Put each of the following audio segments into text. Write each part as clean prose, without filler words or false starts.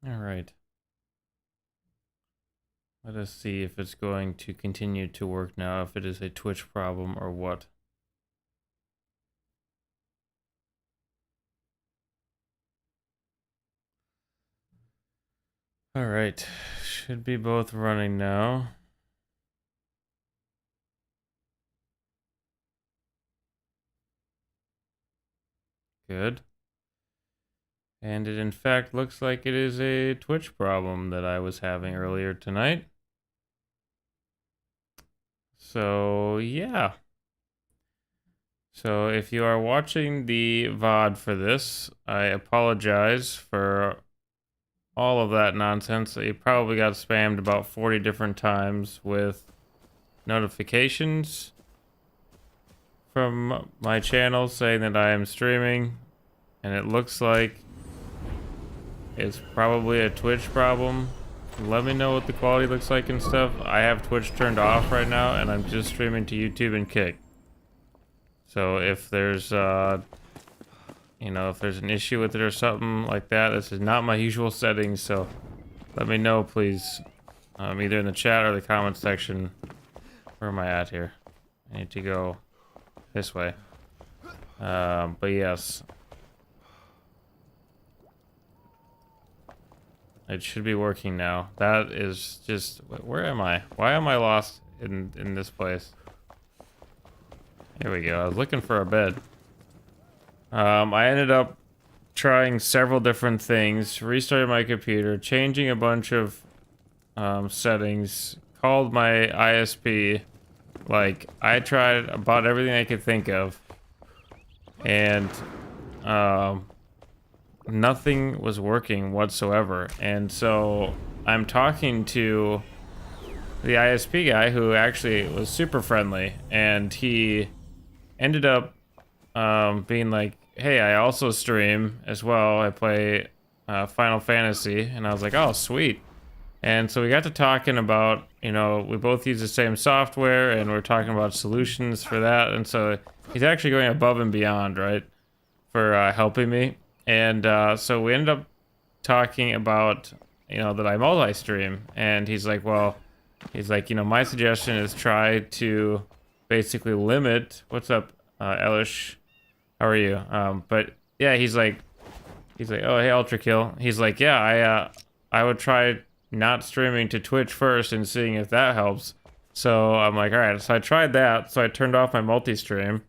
All right. Let us see if it's going to continue to work now, if it is a Twitch problem or what. All right. Should be both running now. Good. And it in fact looks like it is a Twitch problem that I was having earlier tonight. So, yeah. So if you are watching the VOD for this, I apologize for all of that nonsense. You probably got spammed about 40 different times with notifications from my channel saying that I am streaming, and it looks like it's probably a Twitch problem. Let me know what the quality looks like and stuff. I have Twitch turned off right now, and I'm just streaming to YouTube and Kick. So if there's if there's an issue with it or something like that, this is not my usual settings, so let me know, please. Either in the chat or the comment section. Where am I at here? I need to go this way. But yes. It should be working now. That is just... Where am I? Why am I lost in this place? Here we go. I was looking for a bed. I ended up trying several different things, restarted my computer, changing a bunch of settings, called my ISP. Like, I tried about everything I could think of, and nothing was working whatsoever. And so I'm talking to the ISP guy, who actually was super friendly, and he ended up being like, hey, I also stream as well. I play Final Fantasy. And I was like, oh, sweet. And so we got to talking about, we both use the same software, and we're talking about solutions for that. And so he's actually going above and beyond, right, for helping me. And so we ended up talking about, that I multi-stream. And he's like, my suggestion is try to basically limit. What's up, Elish? How are you? But yeah, he's like, oh, hey, Ultra Kill. He's like, yeah, I would try not streaming to Twitch first and seeing if that helps. So I'm like, all right. So I tried that. So I turned off my multi-stream,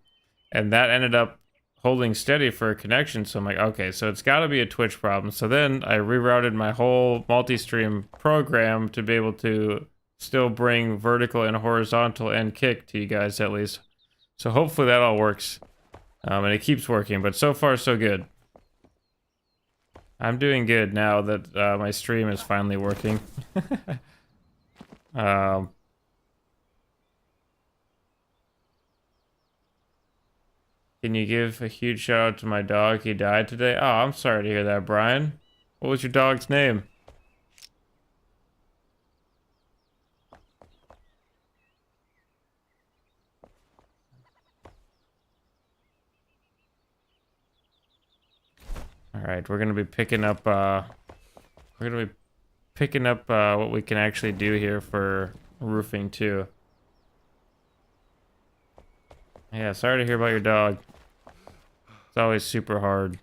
and that ended up holding steady for a connection. So I'm like, okay, so it's got to be a Twitch problem. So then I rerouted my whole multi-stream program to be able to still bring vertical and horizontal and Kick to you guys at least. So hopefully that all works. And it keeps working, but so far so good. I'm doing good now that my stream is finally working. Can you give a huge shout out to my dog? He died today. Oh, I'm sorry to hear that, Brian. What was your dog's name? Alright, we're gonna be picking up what we can actually do here for roofing too. Yeah, sorry to hear about your dog. It's always super hard.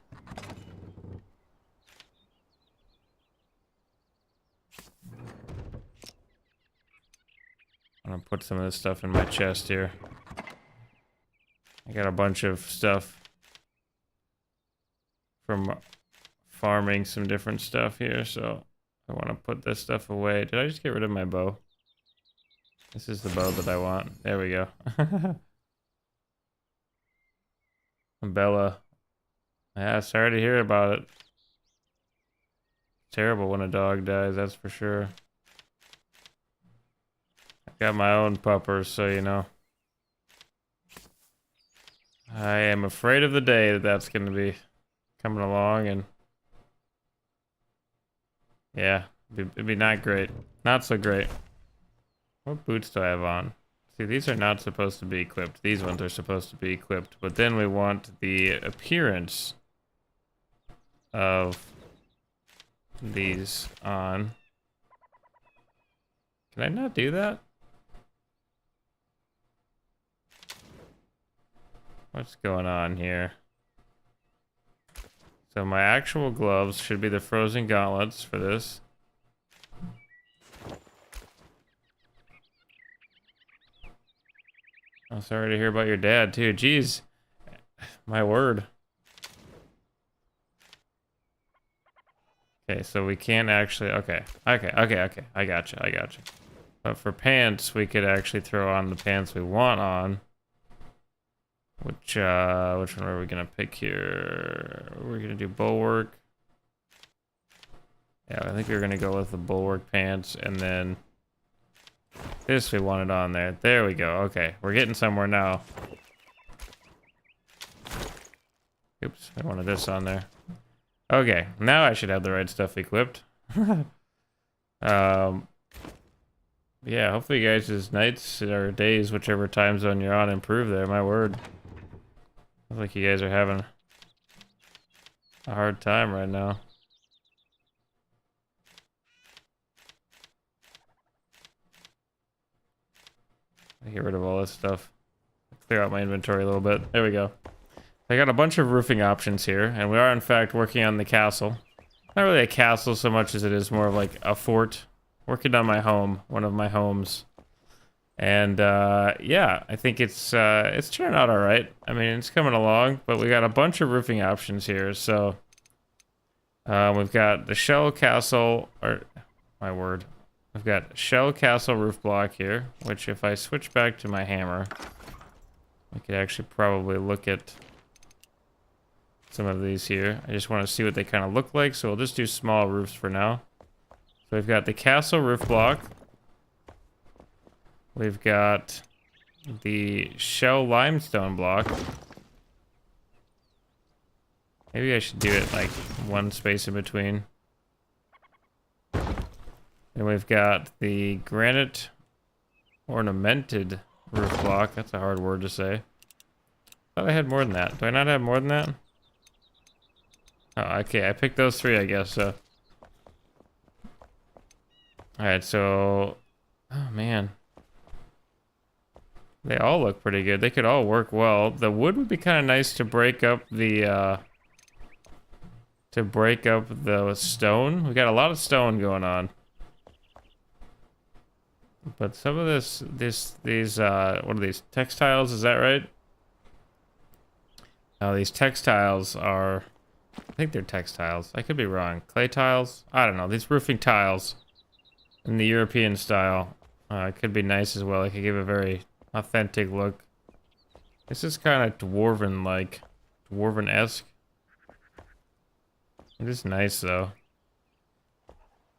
I'm gonna put some of this stuff in my chest here. I got a bunch of stuff from farming some different stuff here, so I want to put this stuff away. Did I just get rid of my bow? This is the bow that I want. There we go. Bella. Yeah, sorry to hear about it. Terrible when a dog dies, that's for sure. I've got my own puppers, so you know. I am afraid of the day that that's going to be coming along, and yeah, it'd be not great. Not so great. What boots do I have on? See, these are not supposed to be equipped. These ones are supposed to be equipped, but then we want the appearance of these on. Can I not do that? What's going on here? So my actual gloves should be the frozen gauntlets for this. I'm sorry to hear about your dad too. Jeez, my word. Okay, so we can't actually. Okay. I gotcha. But for pants, we could actually throw on the pants we want on. Which one are we gonna pick here? We're gonna do bulwark. Yeah, I think we're gonna go with the bulwark pants, and then this we wanted on there. There we go. Okay, we're getting somewhere now. Oops, I wanted this on there. Okay, now I should have the right stuff equipped. Yeah, hopefully you guys' nights or days, whichever time zone you're on, improve there. My word. Looks like you guys are having a hard time right now. Get rid of all this stuff. Clear out my inventory a little bit. There we go. I got a bunch of roofing options here, and we are in fact working on the castle. Not really a castle so much as it is more of like a fort. Working on my home, one of my homes. And yeah, I think it's turning out all right. I mean, it's coming along, but we got a bunch of roofing options here. So we've got the shell castle, or my word, we've got shell castle roof block here. Which, if I switch back to my hammer, we could actually probably look at some of these here. I just want to see what they kind of look like, so we'll just do small roofs for now. So we've got the castle roof block. We've got the shell limestone block. Maybe I should do it like one space in between. And we've got the granite ornamented roof block. That's a hard word to say. Thought I had more than that. Do I not have more than that? Oh, okay. I picked those three, I guess. So, all right. So, oh man. They all look pretty good. They could all work well. The wood would be kind of nice to break up the stone. We got a lot of stone going on. But some of these what are these, textiles, is that right? These textiles are, I think they're textiles. I could be wrong. Clay tiles? I don't know. These roofing tiles in the European style could be nice as well. It could give a very authentic look. This is kind of dwarven-like, dwarven-esque. It is nice though,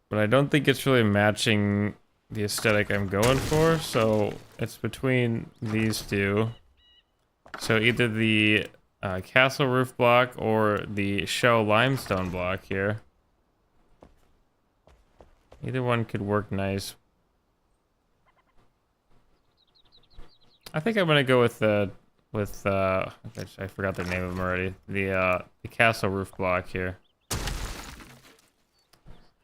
but I don't think it's really matching the aesthetic I'm going for. So it's between these two. So either the castle roof block or the shell limestone block here. Either one could work nice. I think I'm gonna go with I forgot the name of them already. The castle roof block here.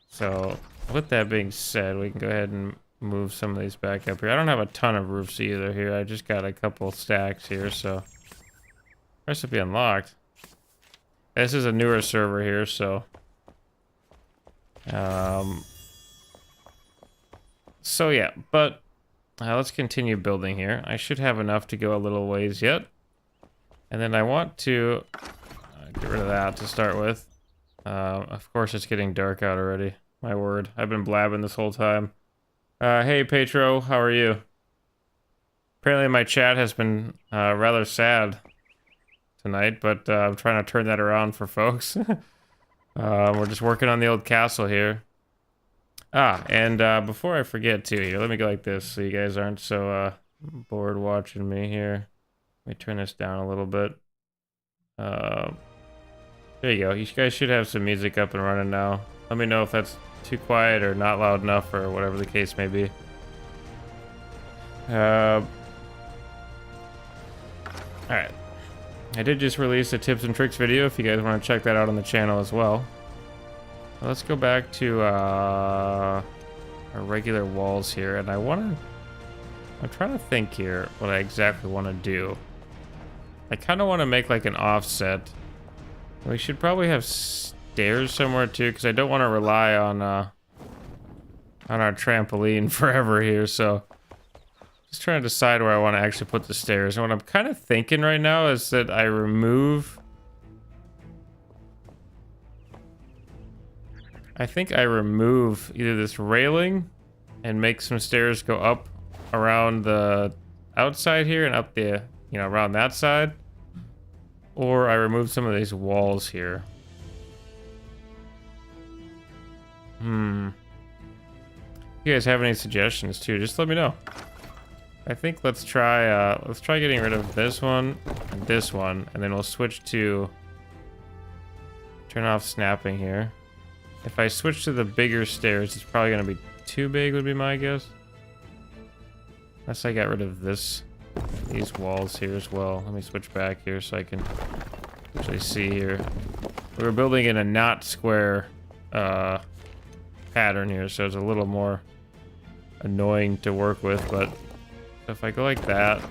So with that being said, we can go ahead and move some of these back up here. I don't have a ton of roofs either here. I just got a couple stacks here, so recipe unlocked. This is a newer server here, so so yeah, but let's continue building here. I should have enough to go a little ways yet. And then I want to get rid of that to start with. Of course, it's getting dark out already. My word. I've been blabbing this whole time. Hey, Petro. How are you? Apparently my chat has been rather sad tonight, but I'm trying to turn that around for folks. We're just working on the old castle here. And before I forget too, here, let me go like this so you guys aren't so bored watching me here. Let me turn this down a little bit. There you go. You guys should have some music up and running now. Let me know if that's too quiet or not loud enough or whatever the case may be. Alright. I did just release a tips and tricks video if you guys want to check that out on the channel as well. Let's go back to our regular walls here, and I'm trying to think here what I exactly want to do. I kind of want to make like an offset. We should probably have stairs somewhere too, because I don't want to rely on our trampoline forever here. So just trying to decide where I want to actually put the stairs. And what I'm kind of thinking right now is that I think I remove either this railing and make some stairs go up around the outside here and up the, around that side. Or I remove some of these walls here. If you guys have any suggestions too, just let me know. I think let's try getting rid of this one, and then we'll switch to turn off snapping here. If I switch to the bigger stairs, it's probably gonna be too big, would be my guess. Unless I got rid of these walls here as well. Let me switch back here so I can actually see here. We were building in a not square pattern here, so it's a little more annoying to work with, but if I go like that,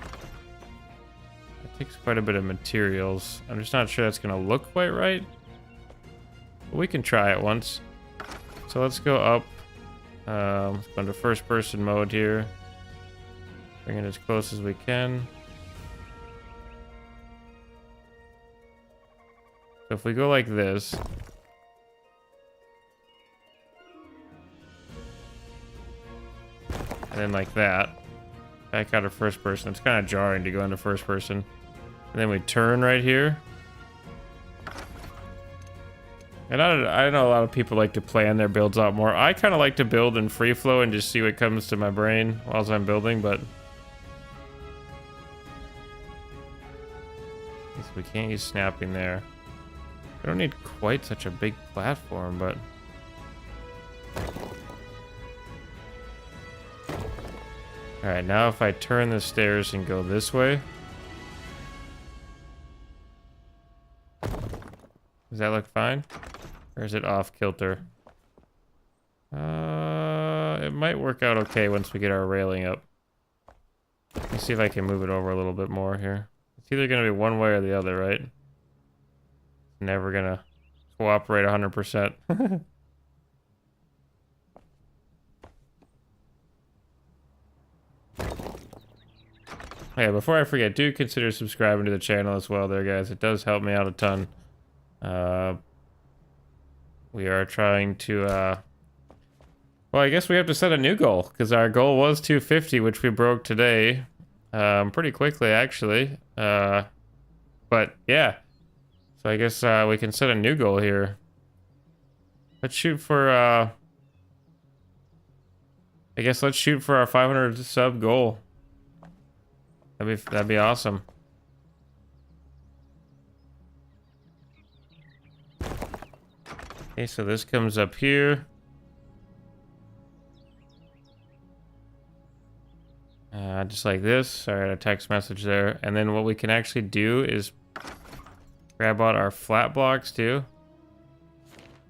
it takes quite a bit of materials. I'm just not sure that's gonna look quite right. We can try it once. So let's go up. Let's go into first person mode here. Bring it as close as we can. So if we go like this. And then like that. Back out of first person. It's kind of jarring to go into first person. And then we turn right here. And I know a lot of people like to plan their builds out more. I kind of like to build in free flow and just see what comes to my brain while I'm building, but I guess we can't use snapping there. I don't need quite such a big platform, but alright, now if I turn the stairs and go this way, does that look fine? Or is it off kilter? It might work out okay once we get our railing up. Let me see if I can move it over a little bit more here. It's either going to be one way or the other, right? It's never going to cooperate 100%. Yeah, before I forget, do consider subscribing to the channel as well there, guys. It does help me out a ton. We are trying to, well, I guess we have to set a new goal, because our goal was 250, which we broke today, pretty quickly, actually. But, yeah. So I guess, we can set a new goal here. Let's shoot for, I guess let's shoot for our 500 sub goal. That'd be awesome. Okay, so this comes up here. Just like this. Sorry, I had a text message there. And then what we can actually do is grab out our flat blocks too.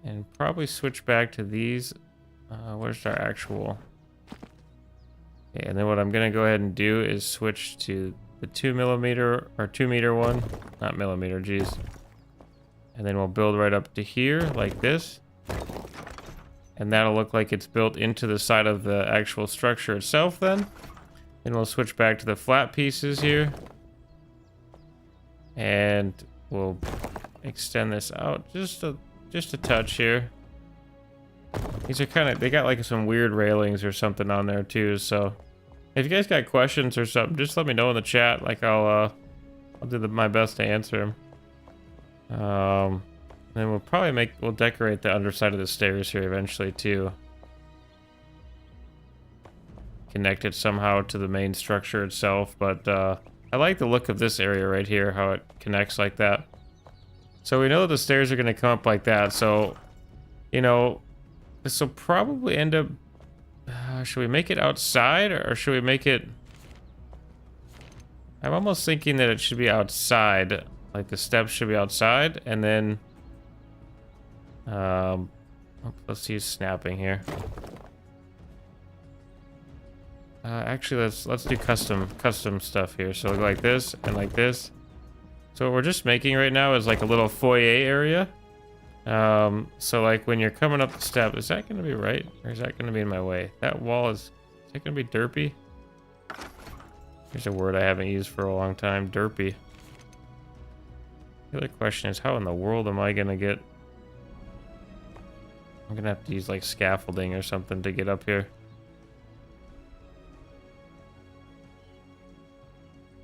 And probably switch back to these. Where's our actual? Okay, and then what I'm gonna go ahead and do is switch to the 2mm or 2 meter one. Not millimeter, geez. And then we'll build right up to here like this. And that'll look like it's built into the side of the actual structure itself then. Then we'll switch back to the flat pieces here. And we'll extend this out just a touch here. These are they got like some weird railings or something on there too, so if you guys got questions or something, just let me know in the chat. Like I'll do my best to answer them. Then we'll decorate the underside of the stairs here eventually too. Connect it somehow to the main structure itself, but I like the look of this area right here, how it connects like that. So we know the stairs are going to come up like that, so this will probably end up... should we make it outside, or should we make it... I'm almost thinking that it should be outside. Like the steps should be outside, and then... Oh, let's use snapping here. Actually, let's do custom stuff here. So like this and like this. So what we're just making right now is like a little foyer area. So like when you're coming up the step, is that gonna be right? Or is that gonna be in my way? That wall is that gonna be derpy? Here's a word I haven't used for a long time, derpy. The other question is, how in the world am I gonna get... I'm gonna have to use like scaffolding or something to get up here.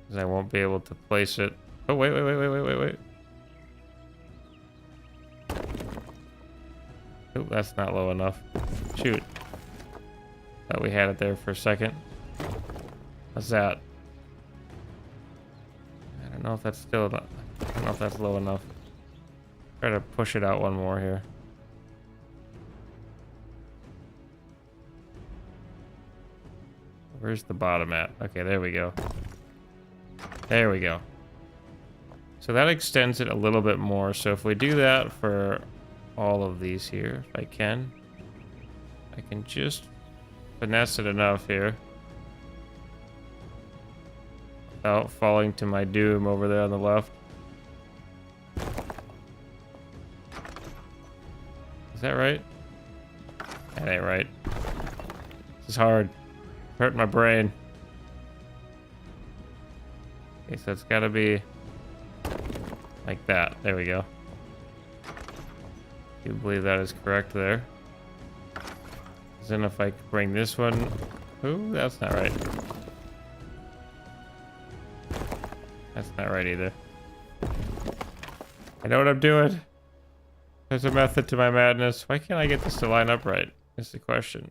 Because I won't be able to place it. Oh, wait. Oh, that's not low enough. Shoot. Thought we had it there for a second. What's that? I don't know if that's still... I don't know if that's low enough. Try to push it out one more here. Where's the bottom at? Okay, there we go. There we go. So that extends it a little bit more. So if we do that for all of these here, if I can just finesse it enough here without falling to my doom over there on the left. Is that right? That ain't right. This is hard. Hurt my brain. Okay, so it's gotta be like that. There we go. Do you believe that is correct there? Then if I could bring this one... Ooh, that's not right. That's not right either. I know what I'm doing. There's a method to my madness. Why can't I get this to line up right? Is the question.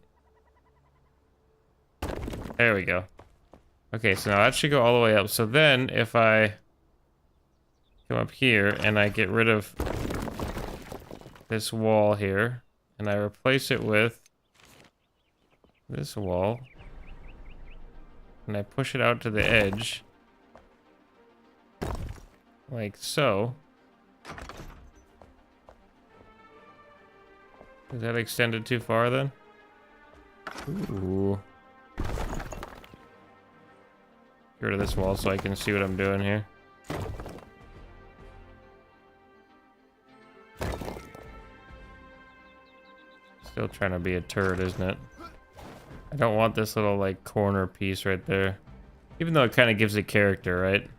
There we go. Okay, so now that should go all the way up. So then if I come up here and I get rid of this wall here and I replace it with this wall and I push it out to the edge like so. Is that extended too far then? Ooh. Get rid of this wall so I can see what I'm doing here. Still trying to be a turret, isn't it? I don't want this little like corner piece right there. Even though it kind of gives it character, right?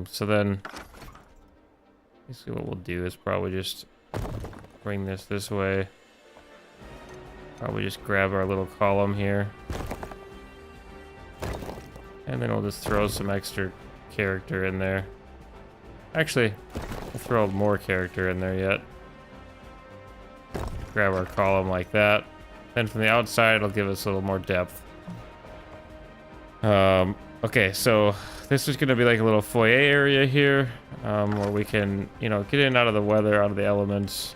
So then basically what we'll do is probably just bring this way. Probably just grab our little column here. And then we'll just throw some extra character in there. Actually, we'll throw more character in there yet. Grab our column like that. Then from the outside, it'll give us a little more depth. Okay, so this is going to be like a little foyer area here, where we can, you know, get in out of the weather, out of the elements,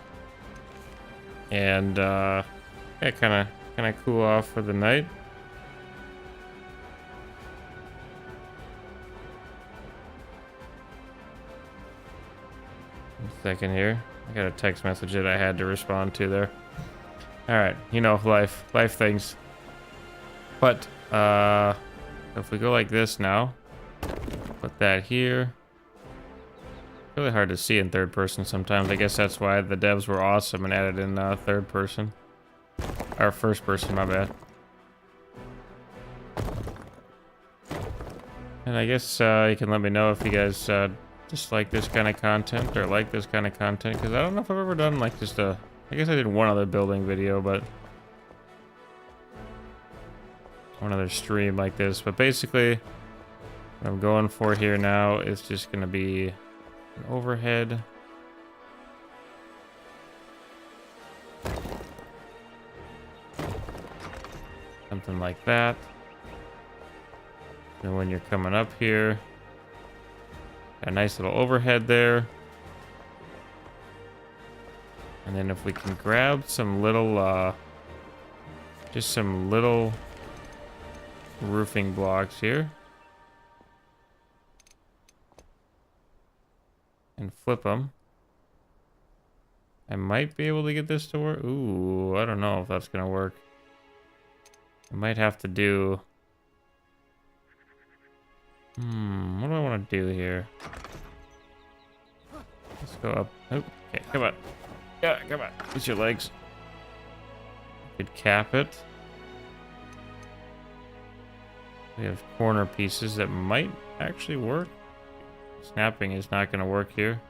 and yeah, kind of cool off for the night. Second here. I got a text message that I had to respond to there. Alright, you know, life things. But, if we go like this now, put that here. Really hard to see in third person sometimes. I guess that's why the devs were awesome and added in third person. Or first person, my bad. And I guess you can let me know if you guys just like this kind of content or like this kind of content, because I don't know if I've ever done like just a... I guess I did one other building video, but one other stream like this. But basically what I'm going for here now is just going to be an overhead. Something like that. And when you're coming up here, a nice little overhead there. And then if we can grab some little, just some little roofing blocks here. And flip them. I might be able to get this to work. Ooh, I don't know if that's gonna work. I might have to do... what do I want to do here? Let's go up. Oh, okay, come on. Yeah, come on. Use your legs. Could cap it. We have corner pieces that might actually work. Snapping is not going to work here.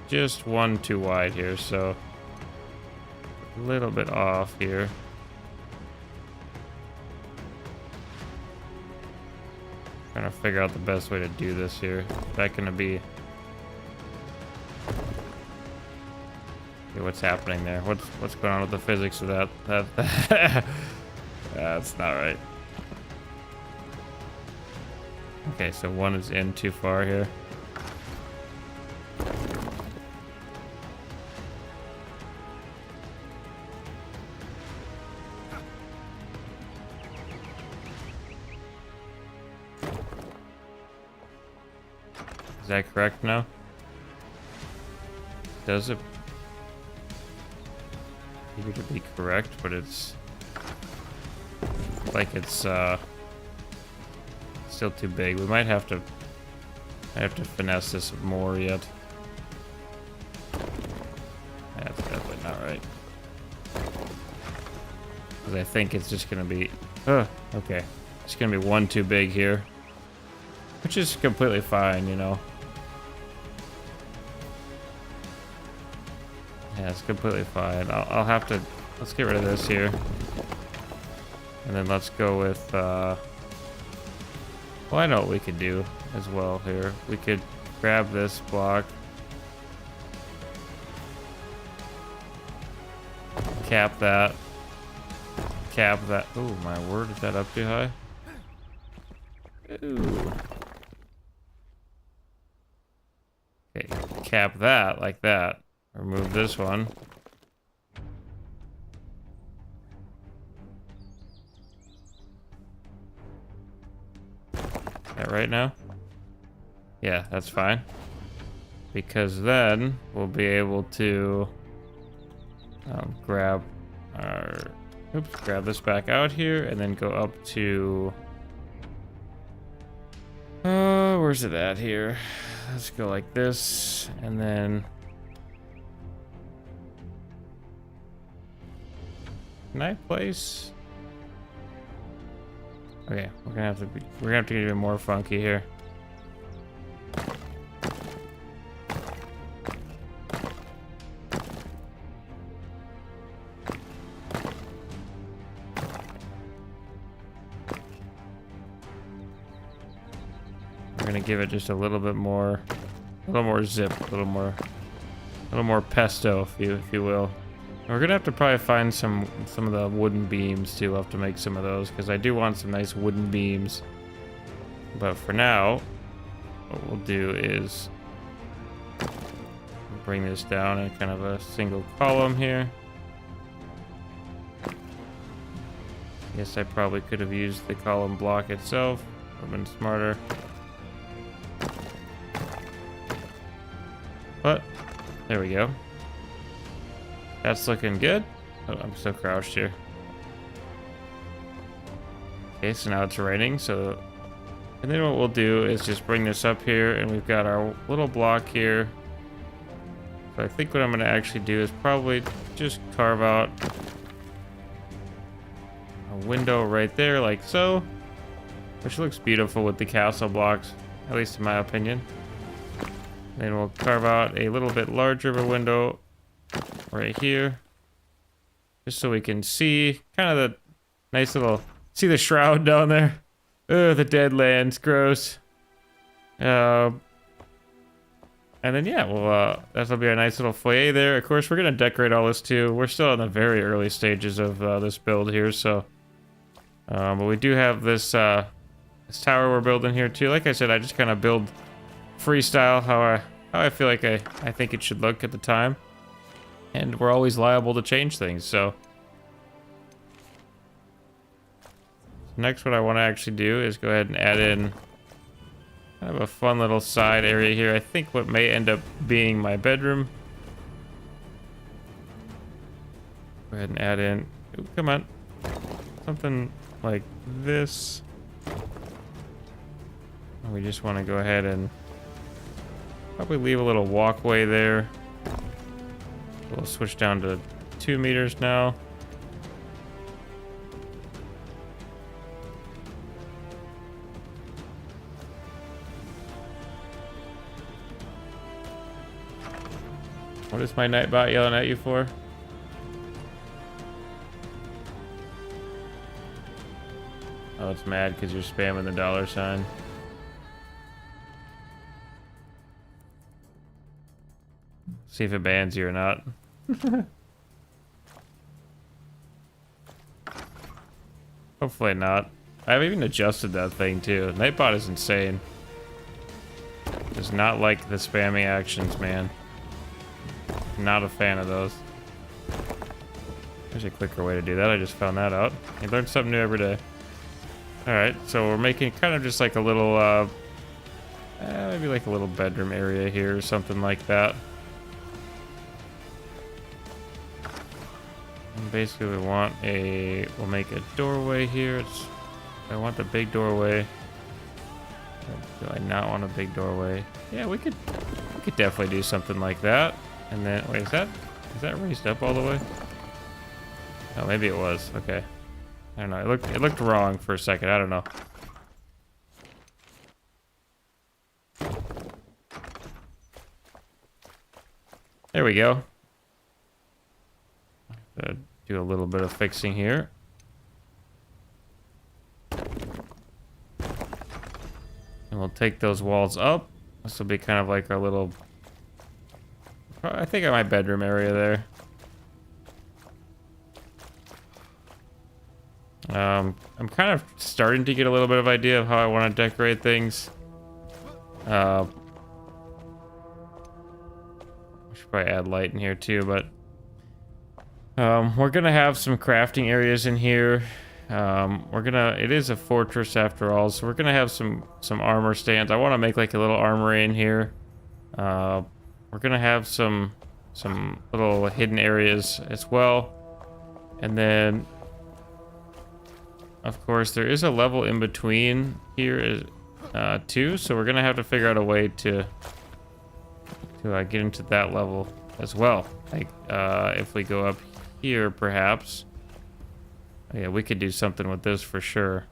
Just one too wide here, so a little bit off here. Trying to figure out the best way to do this here. Is that going to be... Okay, what's happening there? What's going on with the physics of that? That's not right. Okay, so one is in too far here. Is that correct now? Does it appear to be correct, but it's like it's still too big. We might have to finesse this more yet. That's definitely not right. Because I think it's just gonna be okay. It's gonna be one too big here. Which is completely fine, you know. Yeah, it's completely fine. I'll have to... Let's get rid of this here. And then let's go with... Well, I know what we could do as well here. We could grab this block. Cap that. Cap that. Oh, my word. Is that up too high? Ooh. Okay, cap that like that. Remove this one. That right now? Yeah, that's fine. Because then we'll be able to grab this back out here and then go up to... where's it at here? Let's go like this, and then... Can I place? Okay, we're gonna have to get even more funky here. We're gonna give it just a little bit more, zip, a little more pesto, if you will. We're gonna have to probably find some of the wooden beams too. We'll have to make some of those because I do want some nice wooden beams. But for now, what we'll do is bring this down in kind of a single column here. Yes, I probably could have used the column block itself. Would have been smarter. But there we go. That's looking good. Oh, I'm so crouched here. Okay, so now it's raining, so... And then what we'll do is just bring this up here, and we've got our little block here. So I think what I'm going to actually do is probably just carve out a window right there, like so. Which looks beautiful with the castle blocks, at least in my opinion. Then we'll carve out a little bit larger of a window right here, just so we can see kind of the nice little, see the shroud down there. The Deadlands, gross. And then yeah, well, that'll be a nice little foyer there. Of course, we're gonna decorate all this too. We're still in the very early stages of this build here, so. But we do have this this tower we're building here too. Like I said, I just kind of build freestyle how I feel like I think it should look at the time. And we're always liable to change things, so. Next, what I want to actually do is go ahead and add in Kind of a fun little side area here. I think what may end up being my bedroom. Go ahead and add in, ooh, come on, something like this. We just want to go ahead and probably leave a little walkway there. We'll switch down to 2 meters now. What is my nightbot yelling at you for? Oh, it's mad because you're spamming the $sign. See if it bans you or not. Hopefully not. I've even adjusted that thing too. Nightbot is insane. Does not like the spamming actions, man. Not a fan of those. There's a quicker way to do that. I just found that out. You learn something new every day. Alright, so we're making kind of just like a little, maybe like a little bedroom area here or something like that. And basically we want we'll make a doorway here. I want the big doorway. Do I not want a big doorway? Yeah, we could definitely do something like that. And then, wait, is that raised up all the way? Oh, maybe it was. Okay. I don't know. It looked wrong for a second. I don't know. There we go. Do a little bit of fixing here. And we'll take those walls up. This will be kind of like our little... I think my bedroom area there. I'm kind of starting to get a little bit of idea of how I want to decorate things. I should probably add light in here too, but we're gonna have some crafting areas in here. It is a fortress after all, so we're gonna have some armor stands. I want to make like a little armory in here. We're gonna have some little hidden areas as well, and then of course there is a level in between here too, so we're gonna have to figure out a way to get into that level as well. Like if we go up here perhaps, yeah, we could do something with this for sure.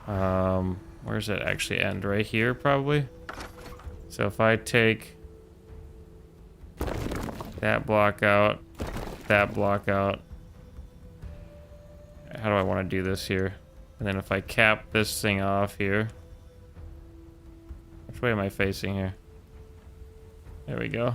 Where does it actually end? Right here probably. So if I take that block out, that block out. How do I want to do this here? And then if I cap this thing off here. Which way am I facing here? There we go.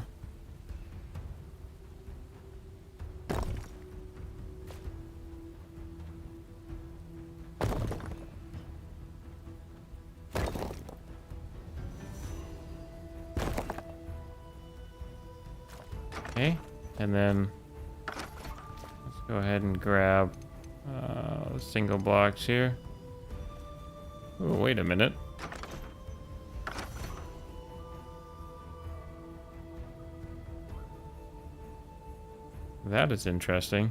Okay, and then let's go ahead and grab the single blocks here. Oh, wait a minute. That is interesting.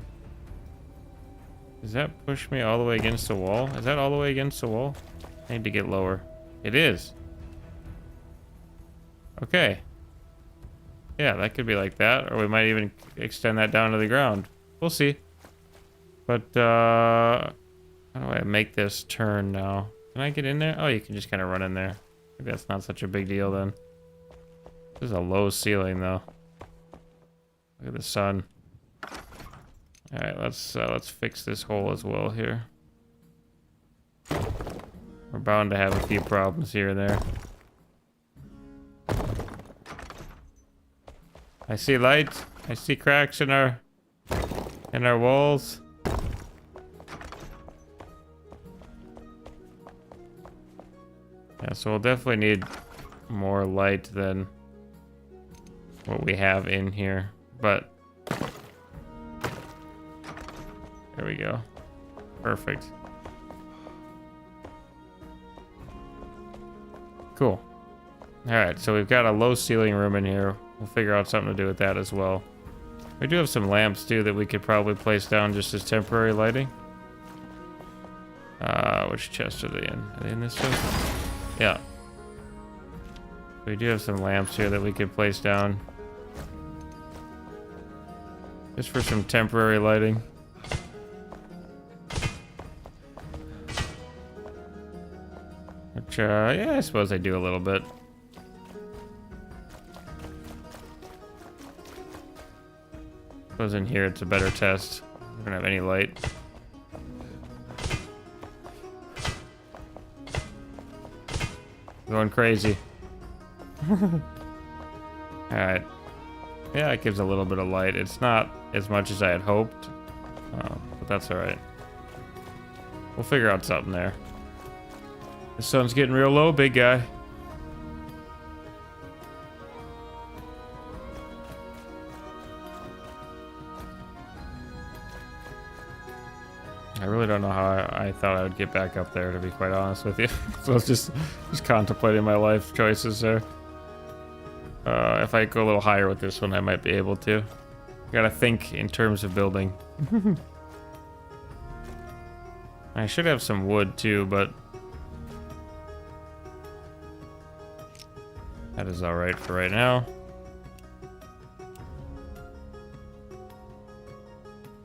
Does that push me all the way against the wall? Is that all the way against the wall? I need to get lower. It is. Okay. Yeah, that could be like that, or we might even extend that down to the ground. We'll see. But, how do I make this turn now? Can I get in there? Oh, you can just kind of run in there. Maybe that's not such a big deal then. This is a low ceiling, though. Look at the sun. Alright, let's fix this hole as well here. We're bound to have a few problems here and there. I see light. I see cracks in our walls. Yeah, so we'll definitely need more light than what we have in here, but there we go. Perfect. Cool. Alright, so we've got a low ceiling room in here. We'll figure out something to do with that as well. We do have some lamps too that we could probably place down just as temporary lighting. Which chest are they in? Are they in this chest? Yeah. We do have some lamps here that we could place down. Just for some temporary lighting. Which, yeah, I suppose I do a little bit. Suppose in here it's a better test. We don't have any light. Going crazy. Alright. Yeah, it gives a little bit of light. It's not as much as I had hoped. But that's alright. We'll figure out something there. The sun's getting real low, big guy. I really don't know how I thought I would get back up there, to be quite honest with you. So I was just contemplating my life choices there. If I go a little higher with this one, I might be able to. Gotta think in terms of building. I should have some wood too, but that is alright for right now.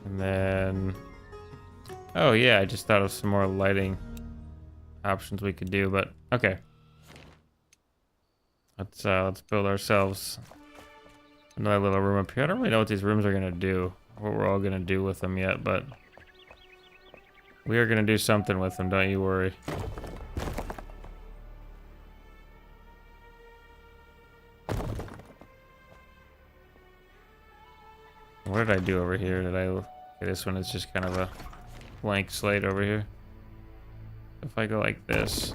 And then... oh yeah, I just thought of some more lighting options we could do, but okay. Let's build ourselves another little room up here. I don't really know what these rooms are gonna do, what we're all gonna do with them yet, but we are gonna do something with them, don't you worry. What did I do over here? Okay, this one is just kind of a blank slate over here. If I go like this,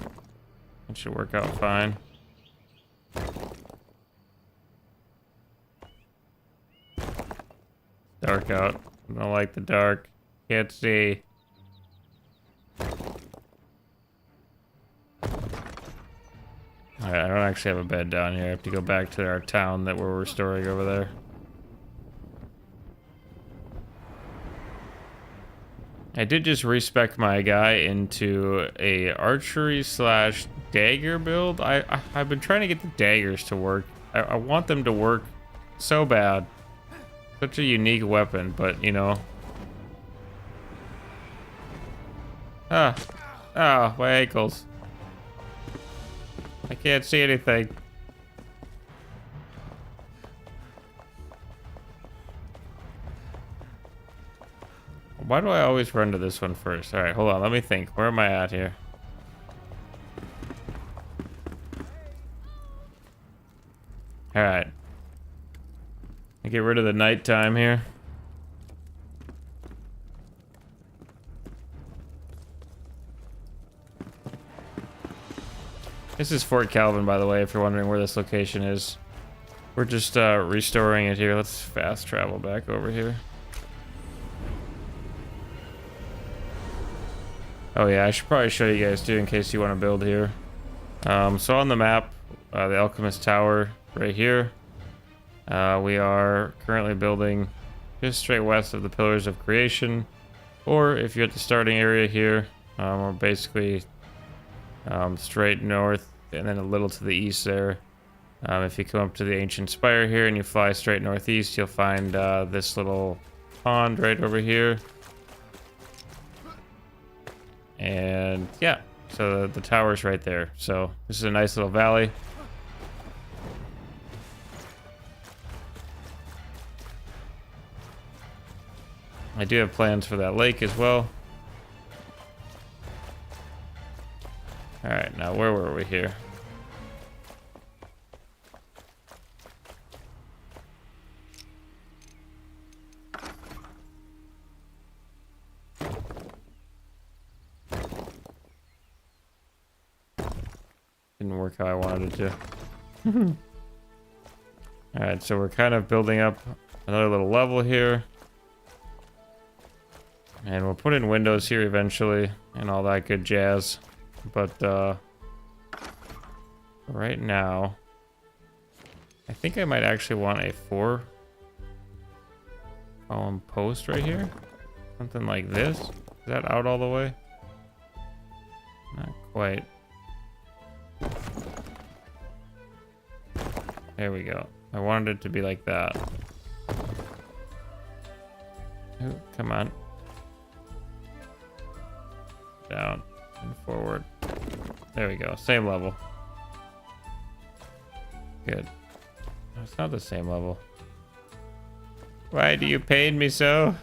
it should work out fine. Dark out. I don't like the dark. Can't see. Alright, I don't actually have a bed down here. I have to go back to our town that we're restoring over there. I did just respec my guy into a archery slash dagger build. I've been trying to get the daggers to work. I want them to work so bad. Such a unique weapon, but you know. Ah, my ankles. I can't see anything. Why do I always run to this one first? Alright, hold on, let me think. Where am I at here? Alright. Get rid of the nighttime here. This is Fort Calvin, by the way, if you're wondering where this location is. We're just restoring it here. Let's fast travel back over here. Oh yeah, I should probably show you guys too in case you want to build here. So on the map, the Alchemist Tower right here. We are currently building just straight west of the Pillars of Creation. Or if you're at the starting area here, we're basically straight north and then a little to the east there. If you come up to the Ancient Spire here and you fly straight northeast, you'll find this little pond right over here. And yeah, so the tower's right there. So this is a nice little valley. I do have plans for that lake as well. Alright, now where were we here? Didn't work how I wanted it to. Alright, so we're kind of building up another little level here. And we'll put in windows here eventually and all that good jazz. But Right now, I think I might actually want a 4 column post right here. Something like this. Is that out all the way? Not quite. There we go. I wanted it to be like that. Ooh, come on. Down and forward. There we go. Same level. Good. Oh, it's not the same level. Why do you pain me so?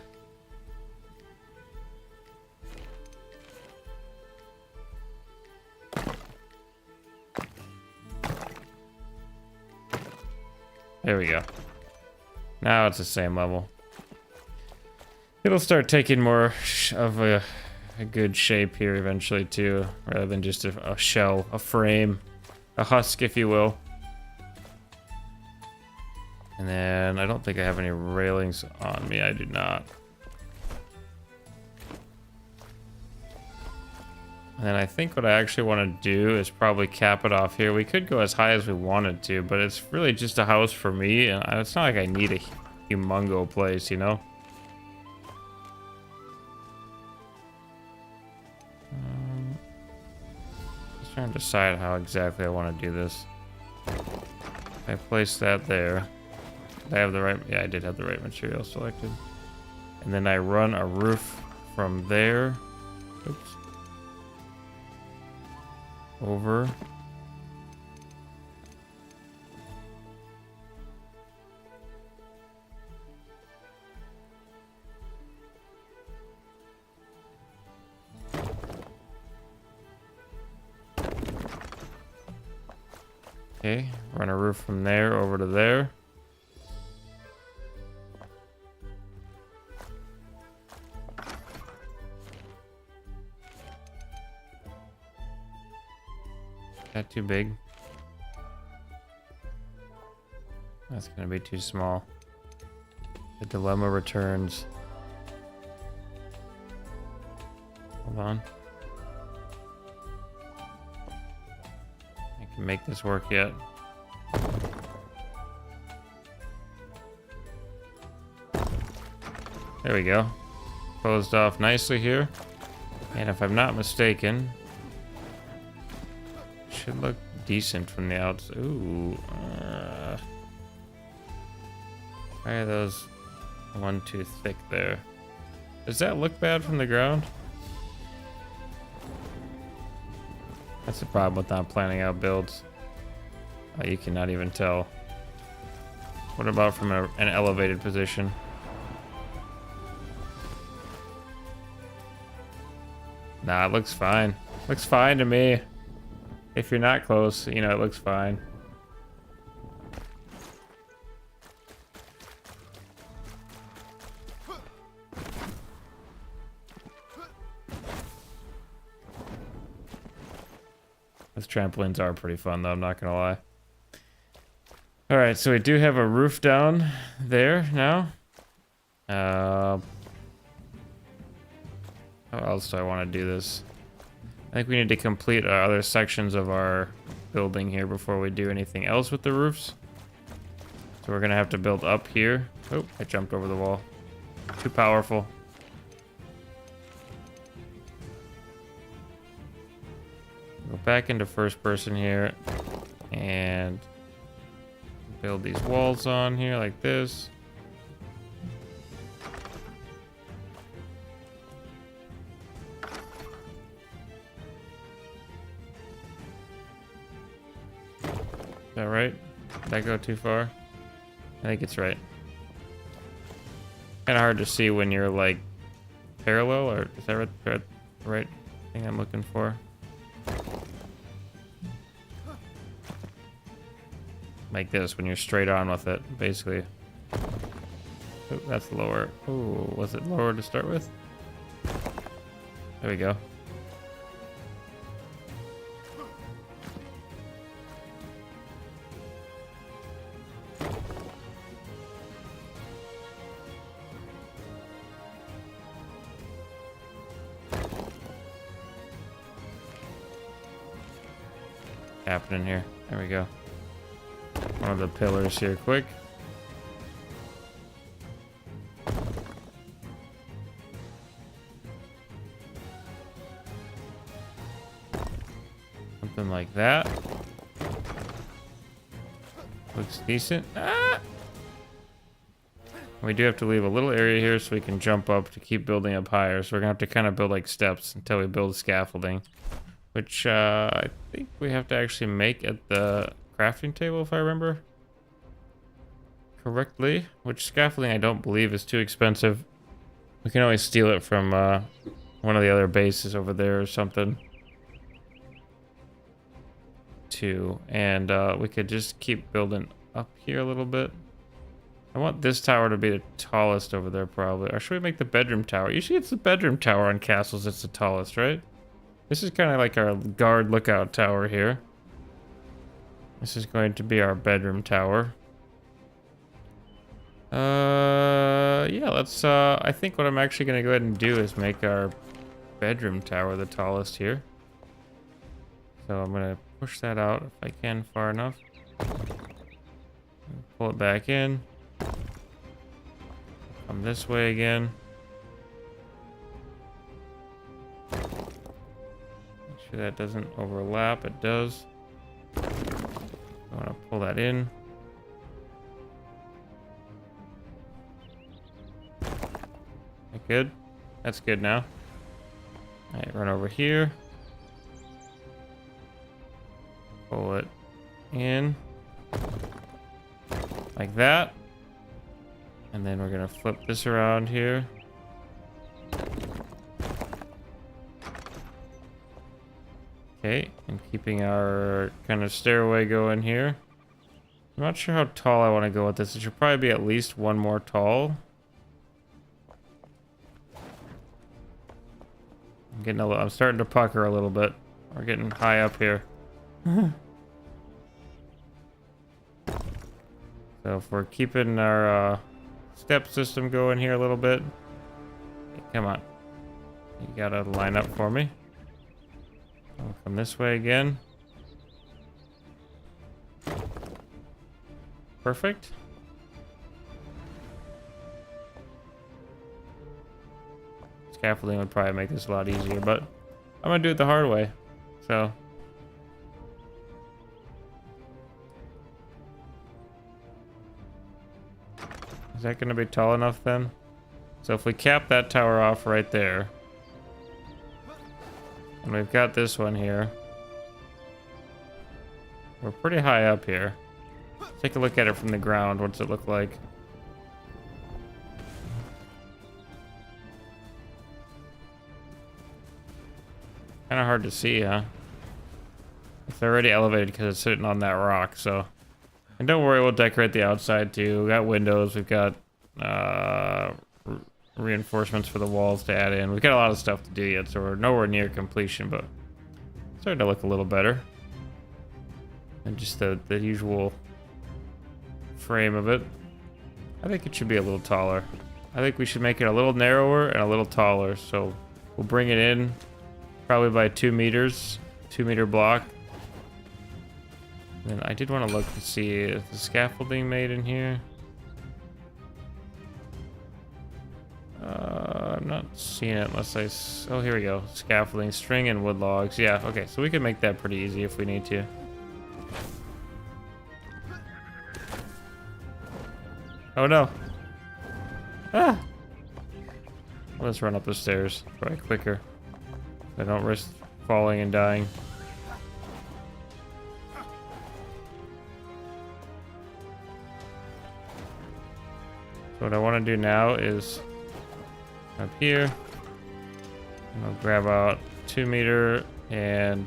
There we go. Now it's the same level. It'll start taking more of a good shape here eventually too, rather than just a shell, a frame, a husk, if you will. And then I don't think I have any railings on me. I do not. And then I think what I actually want to do is probably cap it off here. We could go as high as we wanted to, but it's really just a house for me, and it's not like I need a humongo place, you know? Just trying to decide how exactly I want to do this. I place that there. Did I have the right? Yeah, I did have the right material selected. And then I run a roof from there. Oops. Over. Okay, run a roof from there over to there. That too big? That's gonna be too small. The dilemma returns. Hold on. I can make this work yet. There we go. Closed off nicely here. And if I'm not mistaken, should look decent from the outside. Ooh. Why are those one too thick there? Does that look bad from the ground? That's the problem with not planning out builds. You cannot even tell. What about from an elevated position? Nah, it looks fine. Looks fine to me. If you're not close, you know, it looks fine. Those trampolines are pretty fun, though, I'm not gonna lie. Alright, so we do have a roof down there now. How else do I want to do this? I think we need to complete our other sections of our building here before we do anything else with the roofs. So we're gonna have to build up here. Oh, I jumped over the wall. Too powerful. Go back into first person here and build these walls on here like this. Is that right? Did that go too far? I think it's right. Kind of hard to see when you're like parallel, or is that right thing I'm looking for? Like this, when you're straight on with it, basically. Oh, that's lower. Oh, was it lower to start with? There we go. Happening here. There we go. One of the pillars here, quick. Something like that. Looks decent. Ah! We do have to leave a little area here so we can jump up to keep building up higher. So we're gonna have to kind of build like steps until we build scaffolding, which I think we have to actually make at the crafting table if I remember correctly. Which scaffolding I don't believe is too expensive. We can always steal it from one of the other bases over there or something. Too, and we could just keep building up here a little bit. I want this tower to be the tallest over there, probably. Or should we make the bedroom tower? Usually it's the bedroom tower on castles that's the tallest, right? This is kind of like our guard lookout tower here. This is going to be our bedroom tower. Yeah, let's, I think what I'm actually going to go ahead and do is make our bedroom tower the tallest here. So I'm going to push that out if I can far enough. Pull it back in. Come this way again. Make sure that doesn't overlap. It does. I want to pull that in. That good? That's good now. Alright, run over here. Pull it in. Like that. And then we're gonna flip this around here. Okay, and keeping our kind of stairway going here. I'm not sure how tall I want to go with this. It should probably be at least one more tall. I'm starting to pucker a little bit. We're getting high up here. So if we're keeping our step system going here a little bit. Okay, come on. You gotta line up for me. I'll come this way again. Perfect. Scaffolding would probably make this a lot easier, but I'm gonna do it the hard way. So is that gonna be tall enough then? So if we cap that tower off right there, and we've got this one here, we're pretty high up here. Take a look at it from the ground. What's it look like? Kind of hard to see, huh? It's already elevated because it's sitting on that rock, so. And don't worry, we'll decorate the outside too. We got windows, we've got reinforcements for the walls to add in. We've got a lot of stuff to do yet, so we're nowhere near completion, but it's starting to look a little better. And just the usual frame of it. I think it should be a little taller. I think we should make it a little narrower and a little taller, so we'll bring it in probably by 2 meters, 2-meter block. And I did want to look to see if the scaffolding made in here. I'm not seeing it unless oh, here we go. Scaffolding, string, and wood logs. Yeah, okay, so we can make that pretty easy if we need to. Oh no. Ah! Let's run up the stairs. Probably quicker. I don't risk falling and dying. So what I want to do now is up here. And I'll grab out 2-meter and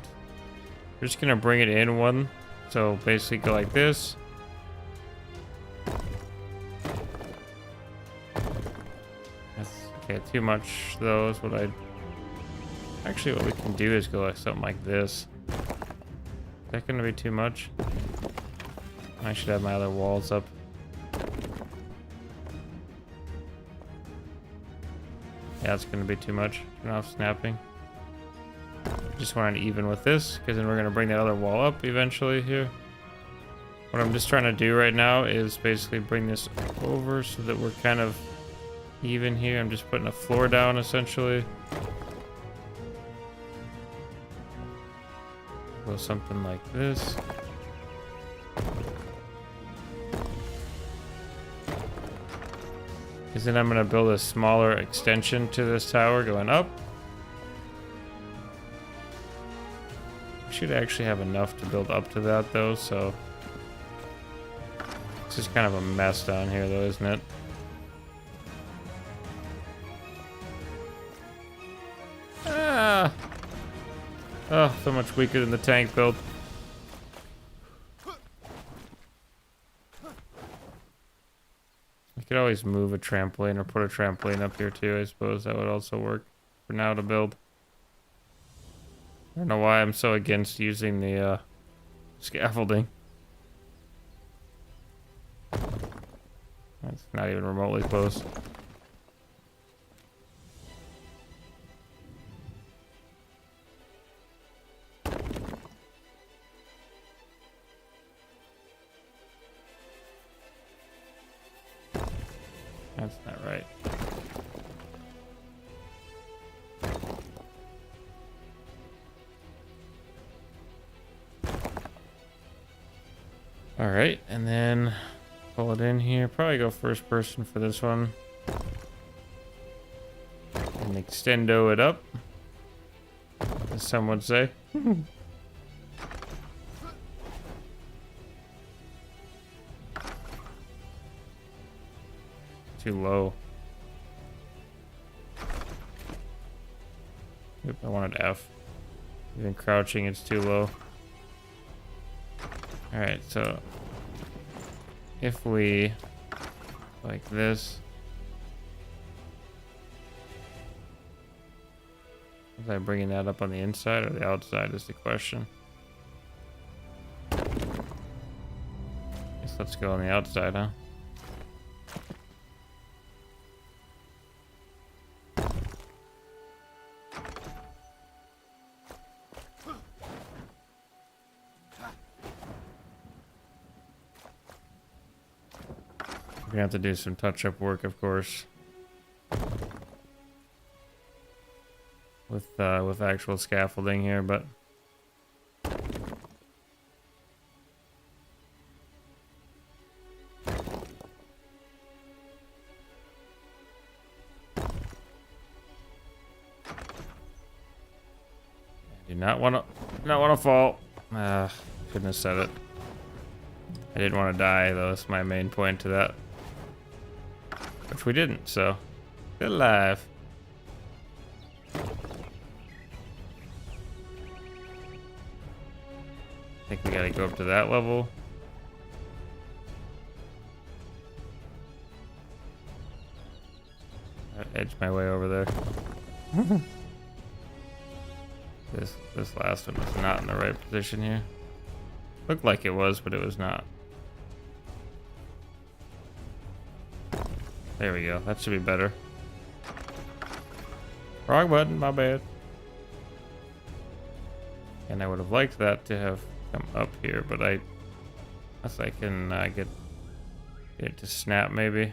we're just gonna bring it in one. So basically go like this. That's okay, too much though is what actually what we can do is go like something like this. Is that gonna be too much? I should have my other walls up. Yeah, it's gonna be too much. Turn off snapping. Just want it even with this, because then we're gonna bring that other wall up eventually here. What I'm just trying to do right now is basically bring this over so that we're kind of even here. I'm just putting a floor down essentially. Go something like this. Because then I'm going to build a smaller extension to this tower going up. We should actually have enough to build up to that though, so it's just kind of a mess down here though, isn't it? Ah! Oh, so much weaker than the tank build. I could always move a trampoline or put a trampoline up here too, I suppose that would also work for now to build. I don't know why I'm so against using the scaffolding. That's not even remotely close. That's not right. All right, and then pull it in here. Probably go first person for this one. And extendo it up, as some would say. Too low. Oop, I wanted F. Even crouching, it's too low. Alright, so if we like this, was I bringing that up on the inside or the outside is the question. Guess let's go on the outside, huh? We're gonna have to do some touch-up work, of course, with actual scaffolding here, but I do not want to fall. Couldn't have said it. I didn't want to die though. That's my main point to that. Which we didn't, so good alive. I think we gotta go up to that level. Edge my way over there. This last one was not in the right position here. Looked like it was, but it was not. There we go. That should be better. Wrong button, my bad. And I would have liked that to have come up here, but unless I can get it to snap maybe.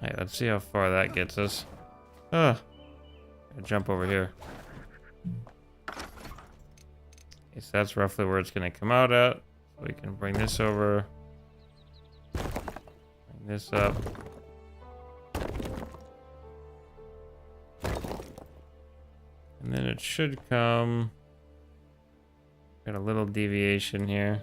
Alright, let's see how far that gets us. Gotta jump over here. Okay, so that's roughly where it's gonna come out at. So we can bring this over. Bring this up. And then it should come. Got a little deviation here.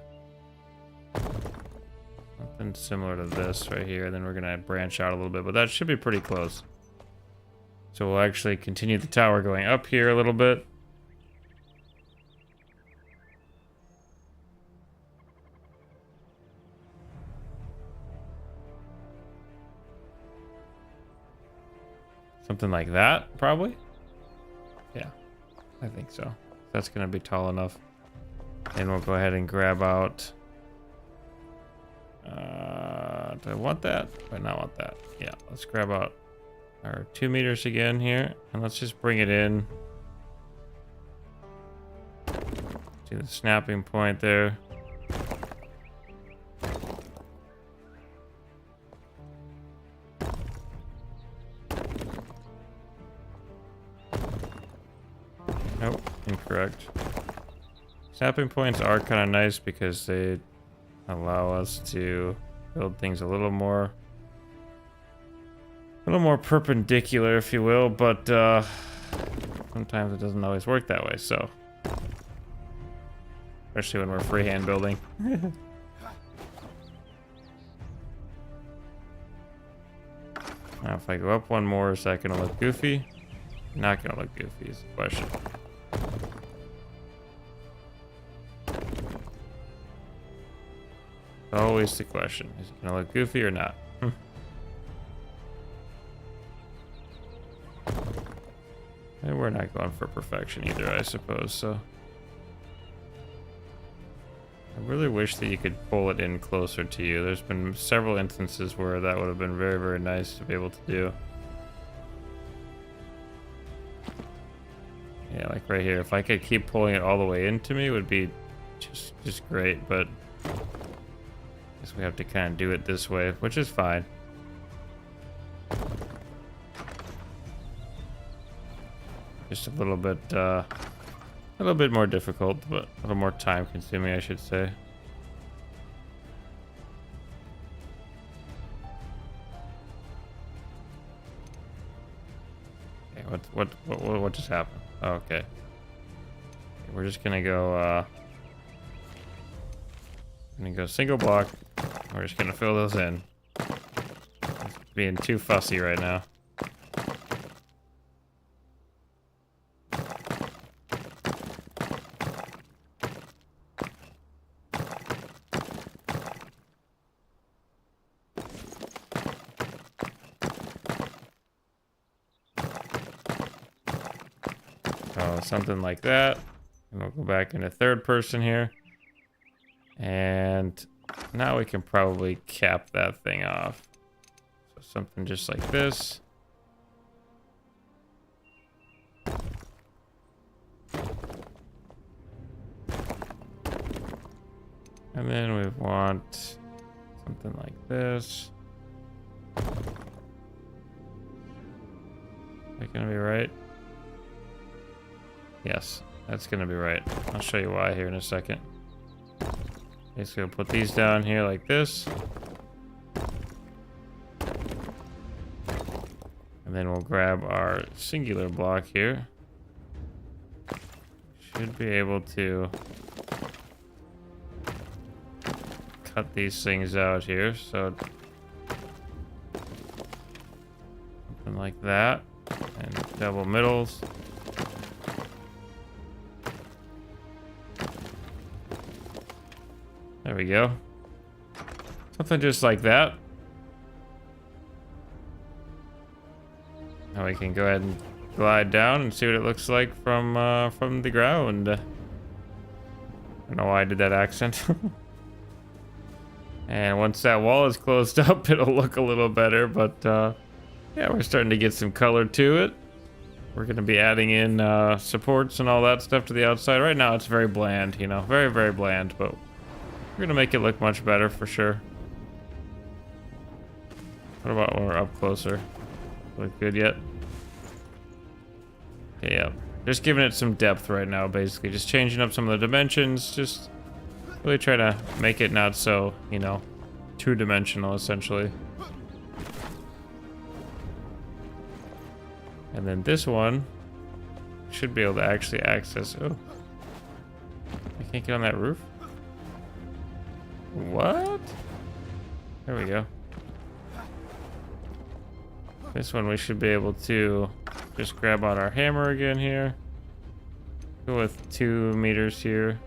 Something similar to this right here. Then we're gonna branch out a little bit, but that should be pretty close. So we'll actually continue the tower going up here a little bit. Something like that, probably. Yeah, I think so. That's gonna be tall enough. And we'll go ahead and grab out. Do I want that? Do I not want that? Yeah, let's grab out our 2 meters again here, and let's just bring it in to the snapping point there. Nope, incorrect. Snapping points are kind of nice because they allow us to build things a little more perpendicular, if you will, but sometimes it doesn't always work that way, so especially when we're freehand building. Now if I go up one more, is that gonna look goofy? Not gonna look goofy is the question. Always the question. Is it gonna look goofy or not? And we're not going for perfection either, I suppose, so. I really wish that you could pull it in closer to you. There's been several instances where that would have been very, very nice to be able to do. Yeah, like right here. If I could keep pulling it all the way into me, it would be just great, but I guess we have to kind of do it this way, which is fine. Just a little bit more difficult, but a little more time consuming, I should say. Okay, what just happened? Oh, okay. We're just gonna go single block. We're just gonna fill those in. It's being too fussy right now. So something like that. And we'll go back into third person here. And now we can probably cap that thing off. So something just like this. And then we want something like this. Is that gonna be right? Yes, that's gonna be right. I'll show you why here in a second. Basically, we'll put these down here like this. And then we'll grab our singular block here. Should be able to cut these things out here, so something like that. And double middles. There we go. Something just like that. Now we can go ahead and glide down and see what it looks like from the ground. I don't know why I did that accent. And once that wall is closed up, it'll look a little better, but yeah, we're starting to get some color to it. We're going to be adding in supports and all that stuff to the outside. Right now it's very bland, you know, very, very bland, but we're going to make it look much better for sure. What about when we're up closer? Look good yet? Okay, yeah. Just giving it some depth right now, basically. Just changing up some of the dimensions. Just really try to make it not so, you know, two-dimensional, essentially. And then this one should be able to actually access... Oh. I can't get on that roof? What? There we go. This one we should be able to just grab out our hammer again here. Go with 2 meters here.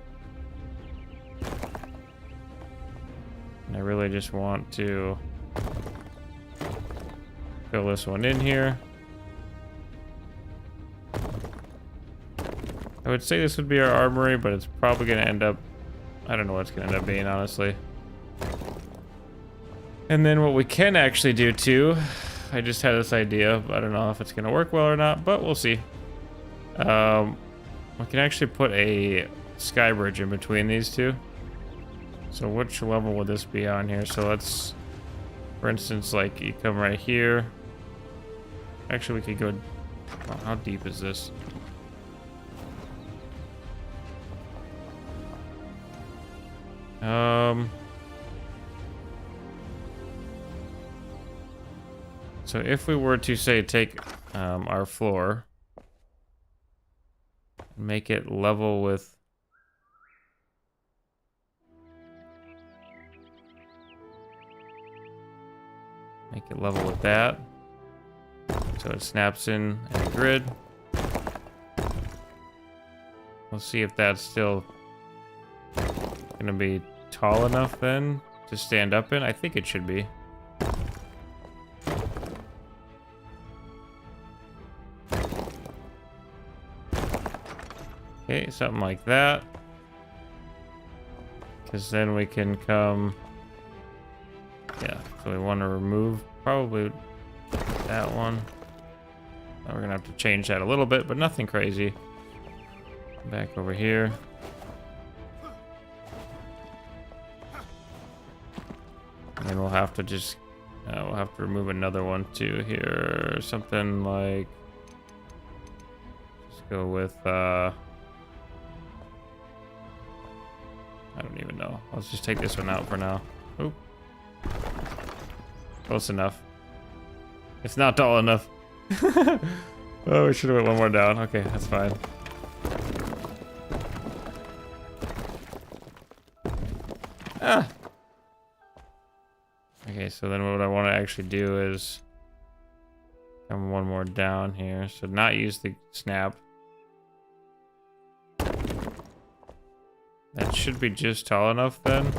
And I really just want to fill this one in here. I would say this would be our armory, but it's probably going to end up... I don't know what it's going to end up being, honestly. And then what we can actually do, too... I just had this idea. I don't know if it's going to work well or not, but we'll see. We can actually put a sky bridge in between these two. So which level would this be on here? So let's... For instance, like, you come right here. Actually, we could go... Oh, how deep is this? So if we were to, say, take our floor, make it level with... Make it level with that. So it snaps in a grid. We'll see if that's still gonna be tall enough then to stand up in. I think it should be. Okay, something like that. Because then we can come... Yeah, so we want to remove probably that one. We're going to have to change that a little bit, but nothing crazy. Back over here. And then we'll have to just... we'll have to remove another one too here. Something like... Just go with... I don't even know. Let's just take this one out for now. Oop. Close enough. It's not tall enough. Oh, we should have went one more down. Okay, that's fine. Ah! Okay, so then what I want to actually do is come one more down here. So not use the snap. That should be just tall enough then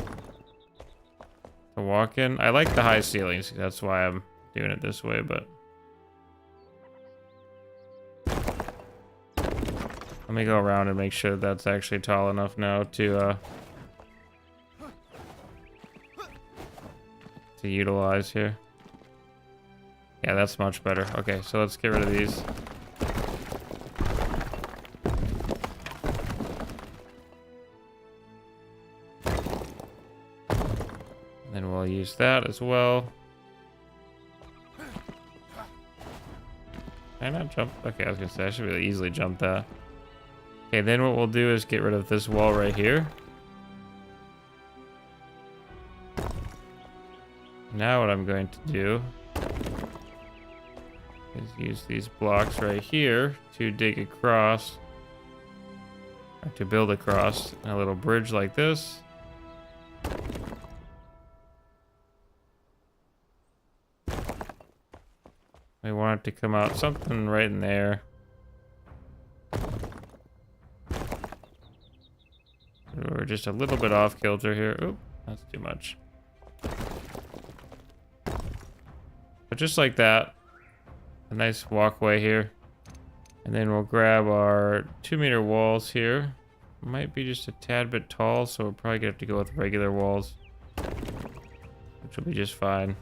to walk in. I like the high ceilings. That's why I'm doing it this way, but let me go around and make sure that's actually tall enough now to utilize here. Yeah, that's much better. Okay, so let's get rid of these. Then we'll use that as well. Can I not jump? Okay, I was gonna say I should really easily jump that. Okay, then what we'll do is get rid of this wall right here. Now what I'm going to do is use these blocks right here to dig across, or to build across a little bridge like this. We want it to come out something right in there. We're just a little bit off kilter here. Oop, that's too much. But just like that, a nice walkway here. And then we'll grab our 2-meter walls here. Might be just a tad bit tall, so we're probably gonna have to go with regular walls, which will be just fine.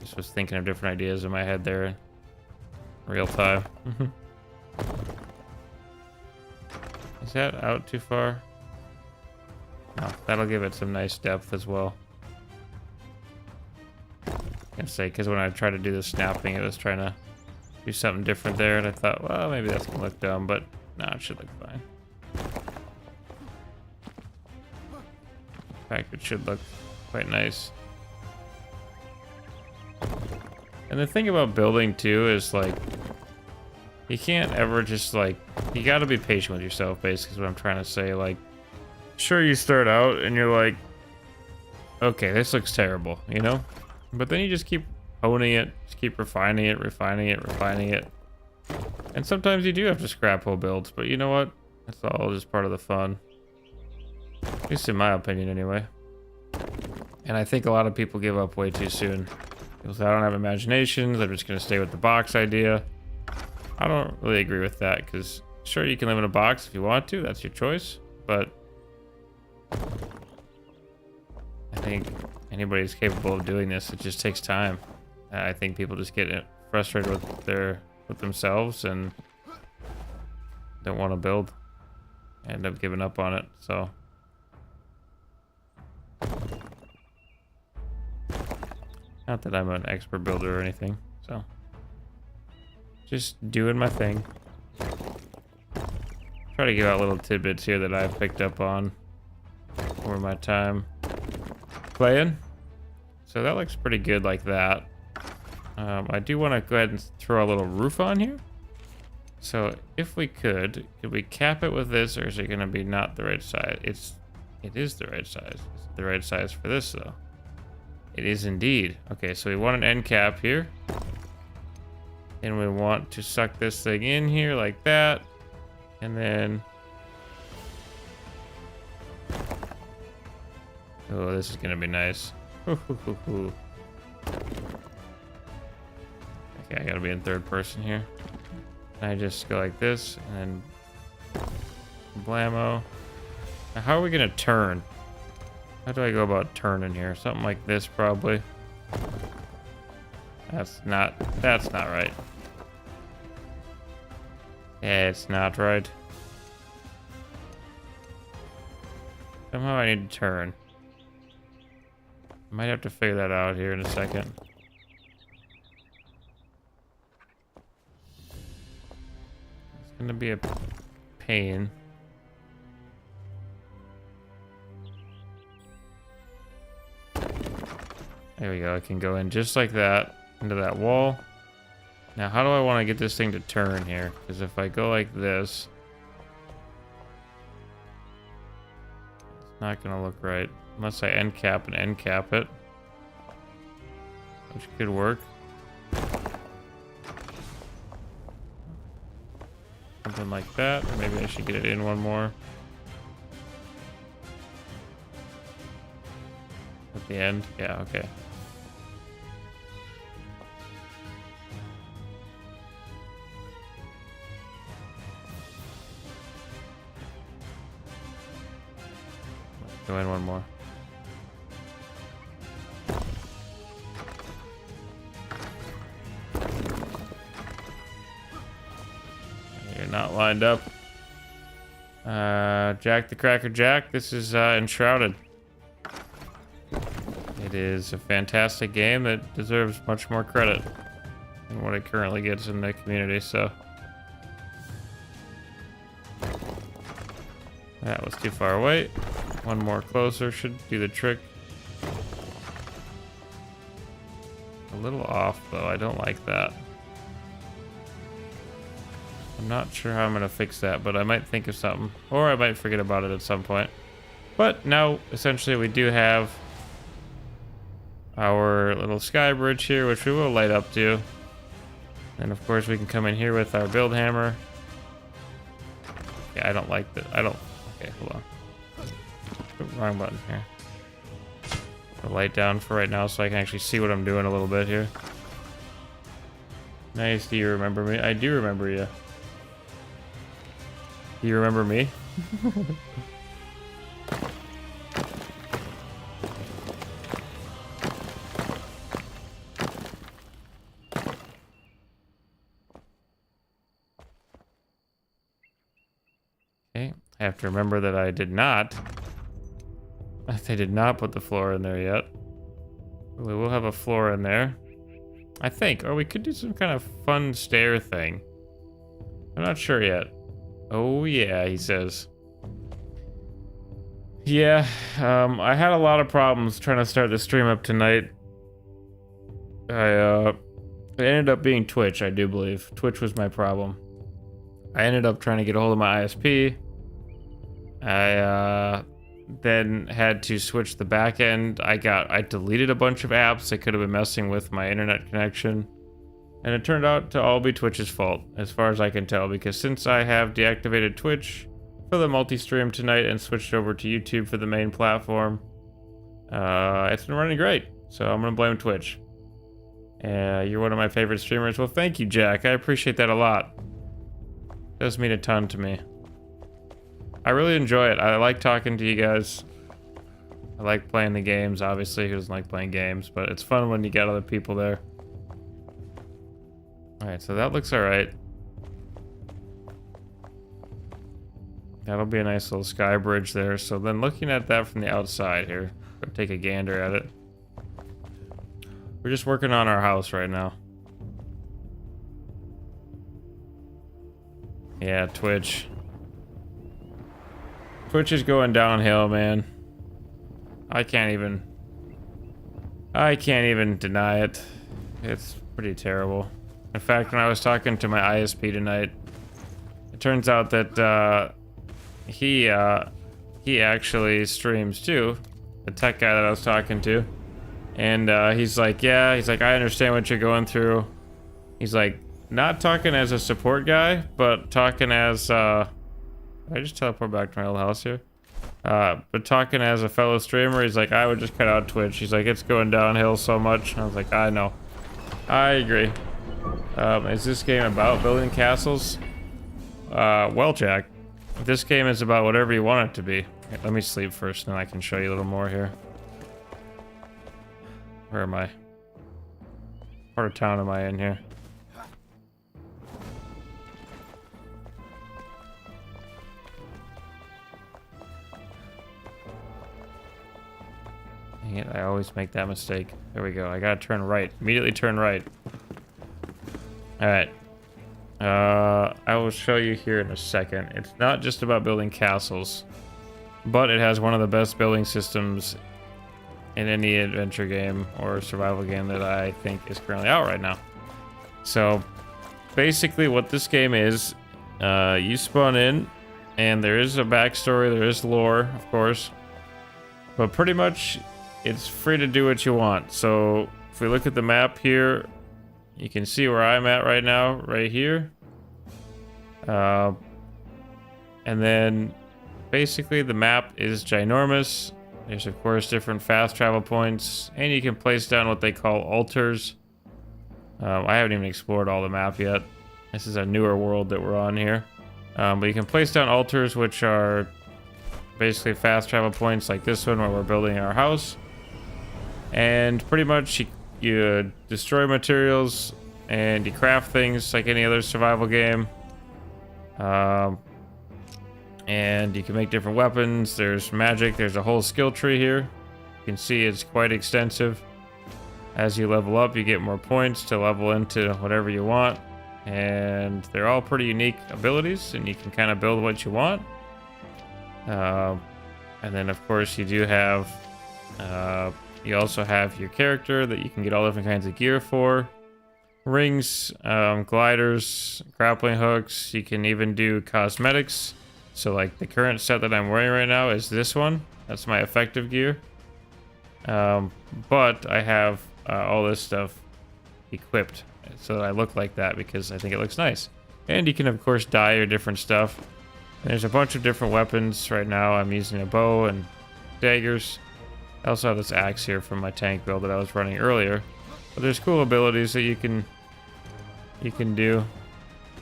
Just was thinking of different ideas in my head there in real time. Is that out too far? No, that'll give it some nice depth as well. I can say, because when I tried to do the snapping, it was trying to do something different there, and I thought, well, maybe that's gonna look dumb, but no, it should look fine. In fact, it should look quite nice. And the thing about building too is, like, you can't ever just, like, you gotta be patient with yourself, basically is what I'm trying to say. Like, sure, you start out and you're like, okay, this looks terrible, you know? But then you just keep honing it, just keep refining it, refining it, refining it. And sometimes you do have to scrap whole builds, but you know what? That's all just part of the fun. At least in my opinion, anyway. And I think a lot of people give up way too soon. Because I don't have imaginations, I'm just gonna stay with the box idea. I don't really agree with that, because sure, you can live in a box if you want to. That's your choice. But I think anybody's capable of doing this. It just takes time. I think people just get frustrated with themselves and don't want to build. End up giving up on it. So not that I'm an expert builder or anything. So just doing my thing. Try to give out little tidbits here that I've picked up on over my time playing. So that looks pretty good like that. I do want to go ahead and throw a little roof on here. So if we could we cap it with this, or is it going to be not the right size? It is the right size. Is it the right size for this though? It is indeed. Okay, so we want an end cap here. And we want to suck this thing in here like that. And then... oh, this is going to be nice. Okay, I got to be in third person here. I just go like this, and then... blammo. Now, how are we going to turn? How do I go about turning here? Something like this, probably. That's not right. Yeah, it's not right. Somehow I need to turn. Might have to figure that out here in a second. It's gonna be a pain. There we go. I can go in just like that into that wall. Now, how do I want to get this thing to turn here? Because if I go like this, it's not going to look right. Unless I end cap and end cap it. Which could work. Something like that. Or maybe I should get it in one more. At the end? Yeah, okay. Go in one more. You're not lined up. Jack the Cracker Jack, this is Enshrouded. It is a fantastic game that deserves much more credit than what it currently gets in the community, so. That was too far away. One more closer should do the trick. A little off though, I don't like that. I'm not sure how I'm gonna fix that, but I might think of something. Or I might forget about it at some point. But now, essentially, we do have our little sky bridge here, which we will light up to. And of course, we can come in here with our build hammer. Yeah, I don't like that. Okay, hold on. Wrong button here. The light down for right now so I can actually see what I'm doing a little bit here. Nice, do you remember me? I do remember you. Do you remember me? Okay, I have to remember that I did not. They did not put the floor in there yet. We will have a floor in there, I think. Or we could do some kind of fun stair thing. I'm not sure yet. Oh yeah, he says. Yeah, I had a lot of problems trying to start the stream up tonight. It ended up being Twitch, I do believe. Twitch was my problem. I ended up trying to get a hold of my ISP. I then had to switch the back end. I deleted a bunch of apps that could have been messing with my internet connection. And it turned out to all be Twitch's fault, as far as I can tell, because since I have deactivated Twitch for the multi-stream tonight and switched over to YouTube for the main platform, it's been running great. So I'm gonna blame Twitch. You're one of my favorite streamers. Well, thank you, Jack. I appreciate that a lot. does mean a ton to me. I really enjoy it. I like talking to you guys. I like playing the games, obviously. Who doesn't like playing games? But it's fun when you get other people there. Alright, so that looks alright. That'll be a nice little sky bridge there. So then looking at that from the outside here, go take a gander at it. We're just working on our house right now. Yeah, Twitch. Twitch is going downhill, man. I can't even deny it. It's pretty terrible. In fact, when I was talking to my ISP tonight, it turns out that he actually streams too, the tech guy that I was talking to. And he's like, yeah, he's like, I understand what you're going through. He's like, not talking as a support guy, but talking as, I just teleport back to my old house here. But talking as a fellow streamer, he's like, I would just cut out Twitch. He's like, it's going downhill so much. And I was like, I know. I agree. Is this game about building castles? Well, Jack, this game is about whatever you want it to be. Okay, let me sleep first, and then I can show you a little more here. Where am I? What part of town am I in here? Dang it, I always make that mistake. There we go. I gotta turn right. Immediately turn right. Alright. I will show you here in a second. It's not just about building castles, but it has one of the best building systems in any adventure game or survival game that I think is currently out right now. So, basically what this game is, you spawn in, and there is a backstory, there is lore, of course, but pretty much it's free to do what you want. So, if we look at the map here, you can see where I'm at right now, right here. And then basically the map is ginormous. There's of course different fast travel points, and you can place down what they call altars. I haven't even explored all the map yet. This is a newer world that we're on here. But you can place down altars, which are basically fast travel points like this one where we're building our house. And pretty much you destroy materials and you craft things like any other survival game. And you can make different weapons. There's magic. There's a whole skill tree here. You can see it's quite extensive. As you level up, you get more points to level into whatever you want. And they're all pretty unique abilities, and you can kind of build what you want. And then, of course, you do have... you also have your character that you can get all different kinds of gear for. Rings, gliders, grappling hooks. You can even do cosmetics. So like the current set that I'm wearing right now is this one. That's my effective gear. But I have all this stuff equipped so that I look like that because I think it looks nice. And you can of course dye your different stuff. And there's a bunch of different weapons. Right now I'm using a bow and daggers. I also have this axe here from my tank build that I was running earlier. But there's cool abilities that you can do.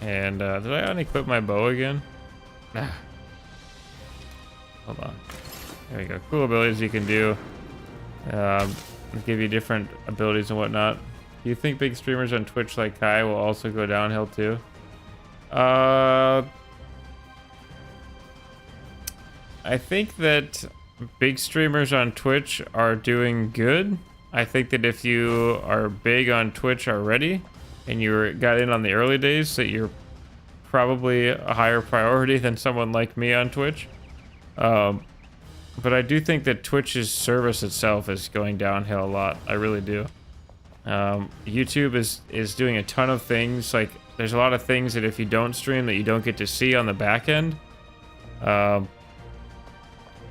And did I unequip my bow again? Nah. Hold on. There we go. Cool abilities you can do. Give you different abilities and whatnot. Do you think big streamers on Twitch like Kai will also go downhill too? I think that big streamers on Twitch are doing good. I think that if you are big on Twitch already and you got in on the early days, that you're probably a higher priority than someone like me on Twitch. But I do think that Twitch's service itself is going downhill a lot. I really do. YouTube is doing a ton of things. Like there's a lot of things that if you don't stream that you don't get to see on the back end.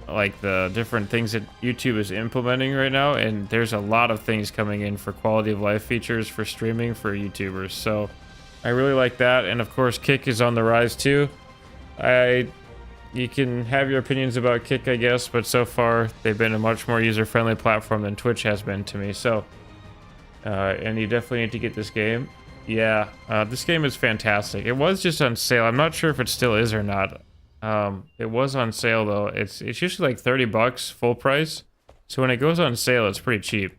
Like the different things that YouTube is implementing right now, and there's a lot of things coming in for quality of life features for streaming for YouTubers. So I really like that, and of course Kick is on the rise too. You can have your opinions about Kick, I guess, but so far they've been a much more user-friendly platform than Twitch has been to me. So, and you definitely need to get this game. Yeah, this game is fantastic. It was just on sale. I'm not sure if it still is or not. It was on sale though. It's usually like 30 bucks full price. So when it goes on sale, it's pretty cheap.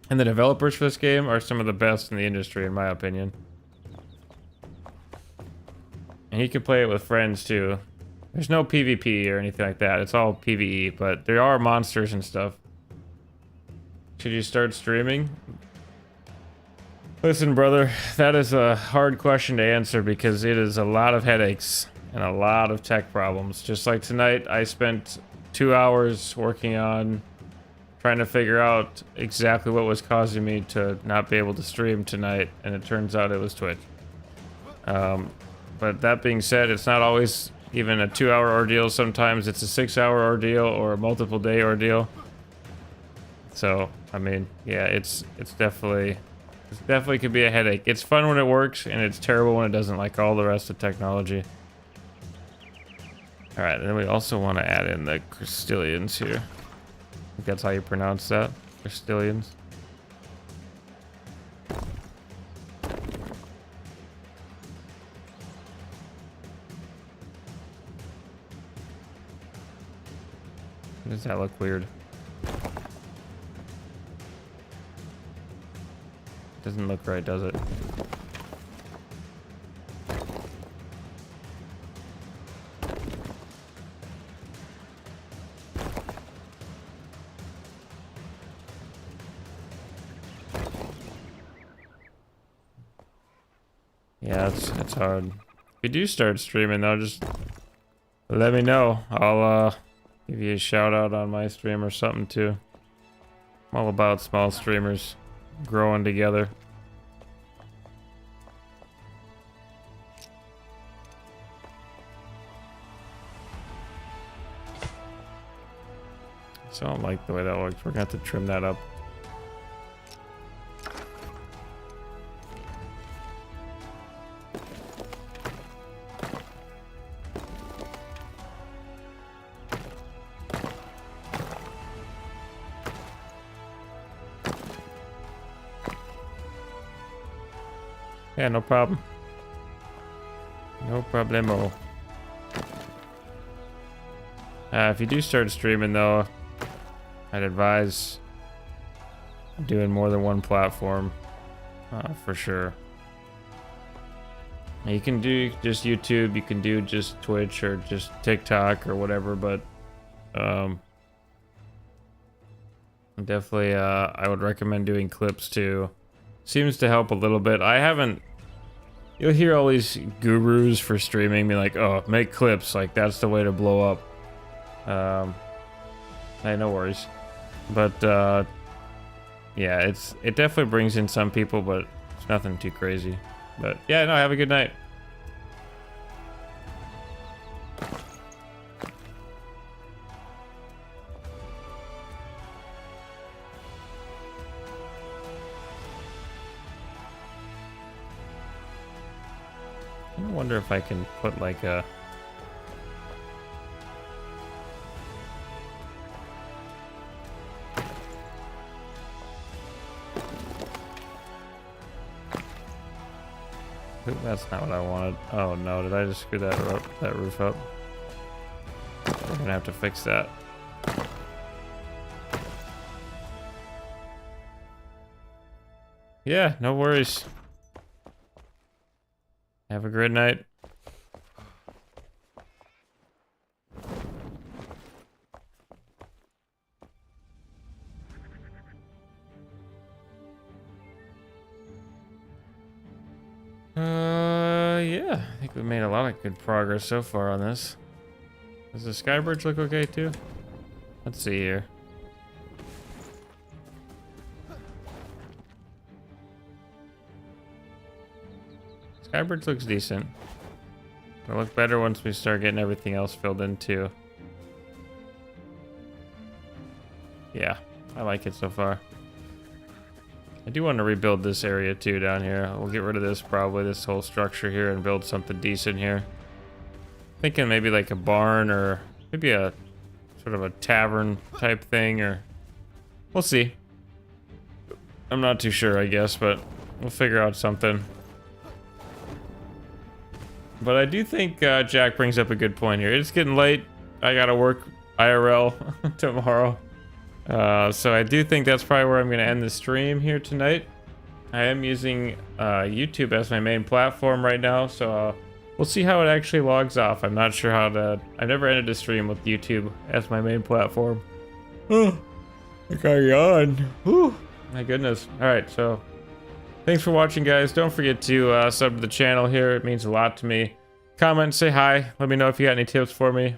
And the developers for this game are some of the best in the industry, in my opinion. And you can play it with friends too. There's no PvP or anything like that. It's all PvE, but there are monsters and stuff. Should you start streaming? Listen, brother, that is a hard question to answer because it is a lot of headaches and a lot of tech problems. Just like tonight, I spent 2 hours working on trying to figure out exactly what was causing me to not be able to stream tonight, and it turns out it was Twitch. But that being said, it's not always even a 2-hour ordeal. Sometimes it's a 6-hour ordeal or a multiple day ordeal. So, I mean, yeah, it's definitely could be a headache. It's fun when it works, and it's terrible when it doesn't, like all the rest of technology. Alright, then we also want to add in the Crystallians here. I think that's how you pronounce that. Crystallians. Does that look weird? Doesn't look right, does it? Yeah, it's hard. If you do start streaming though, just let me know. I'll give you a shout out on my stream or something too. I'm all about small streamers growing together. So I don't like the way that looks. We're gonna have to trim that up. Yeah, no problem. No problemo. If you do start streaming though, I'd advise doing more than one platform, for sure. You can do just YouTube, you can do just Twitch or just TikTok or whatever, but definitely I would recommend doing clips too. Seems to help a little bit. You'll hear all these gurus for streaming be like, oh, make clips, like that's the way to blow up. Hey, no worries. But yeah, it definitely brings in some people, but it's nothing too crazy. But yeah, no, have a good night. I wonder if I can put like a... That's not what I wanted. Oh no, did I just screw that roof up? We're gonna have to fix that. Yeah, no worries. Have a great night. Yeah, I think we made a lot of good progress so far on this. Does the skybridge look okay too? Let's see here. Skybridge looks decent. It'll look better once we start getting everything else filled in too. Yeah, I like it so far. I do want to rebuild this area too down here. We'll get rid of this probably, this whole structure here, and build something decent here. Thinking maybe like a barn or maybe a sort of a tavern type thing, or we'll see. I'm not too sure, I guess, but We'll figure out something. But I do think Jack brings up a good point here. It's getting late. I gotta work IRL tomorrow. So I do think that's probably where I'm gonna end the stream here tonight. I am using YouTube as my main platform right now, so we'll see how it actually logs off. I'm not sure how to... I've never ended a stream with YouTube as my main platform. Oh, I got yawn. Whew. My goodness. Alright, so thanks for watching, guys. Don't forget to sub to the channel here. It means a lot to me. Comment, say hi. Let me know if you got any tips for me.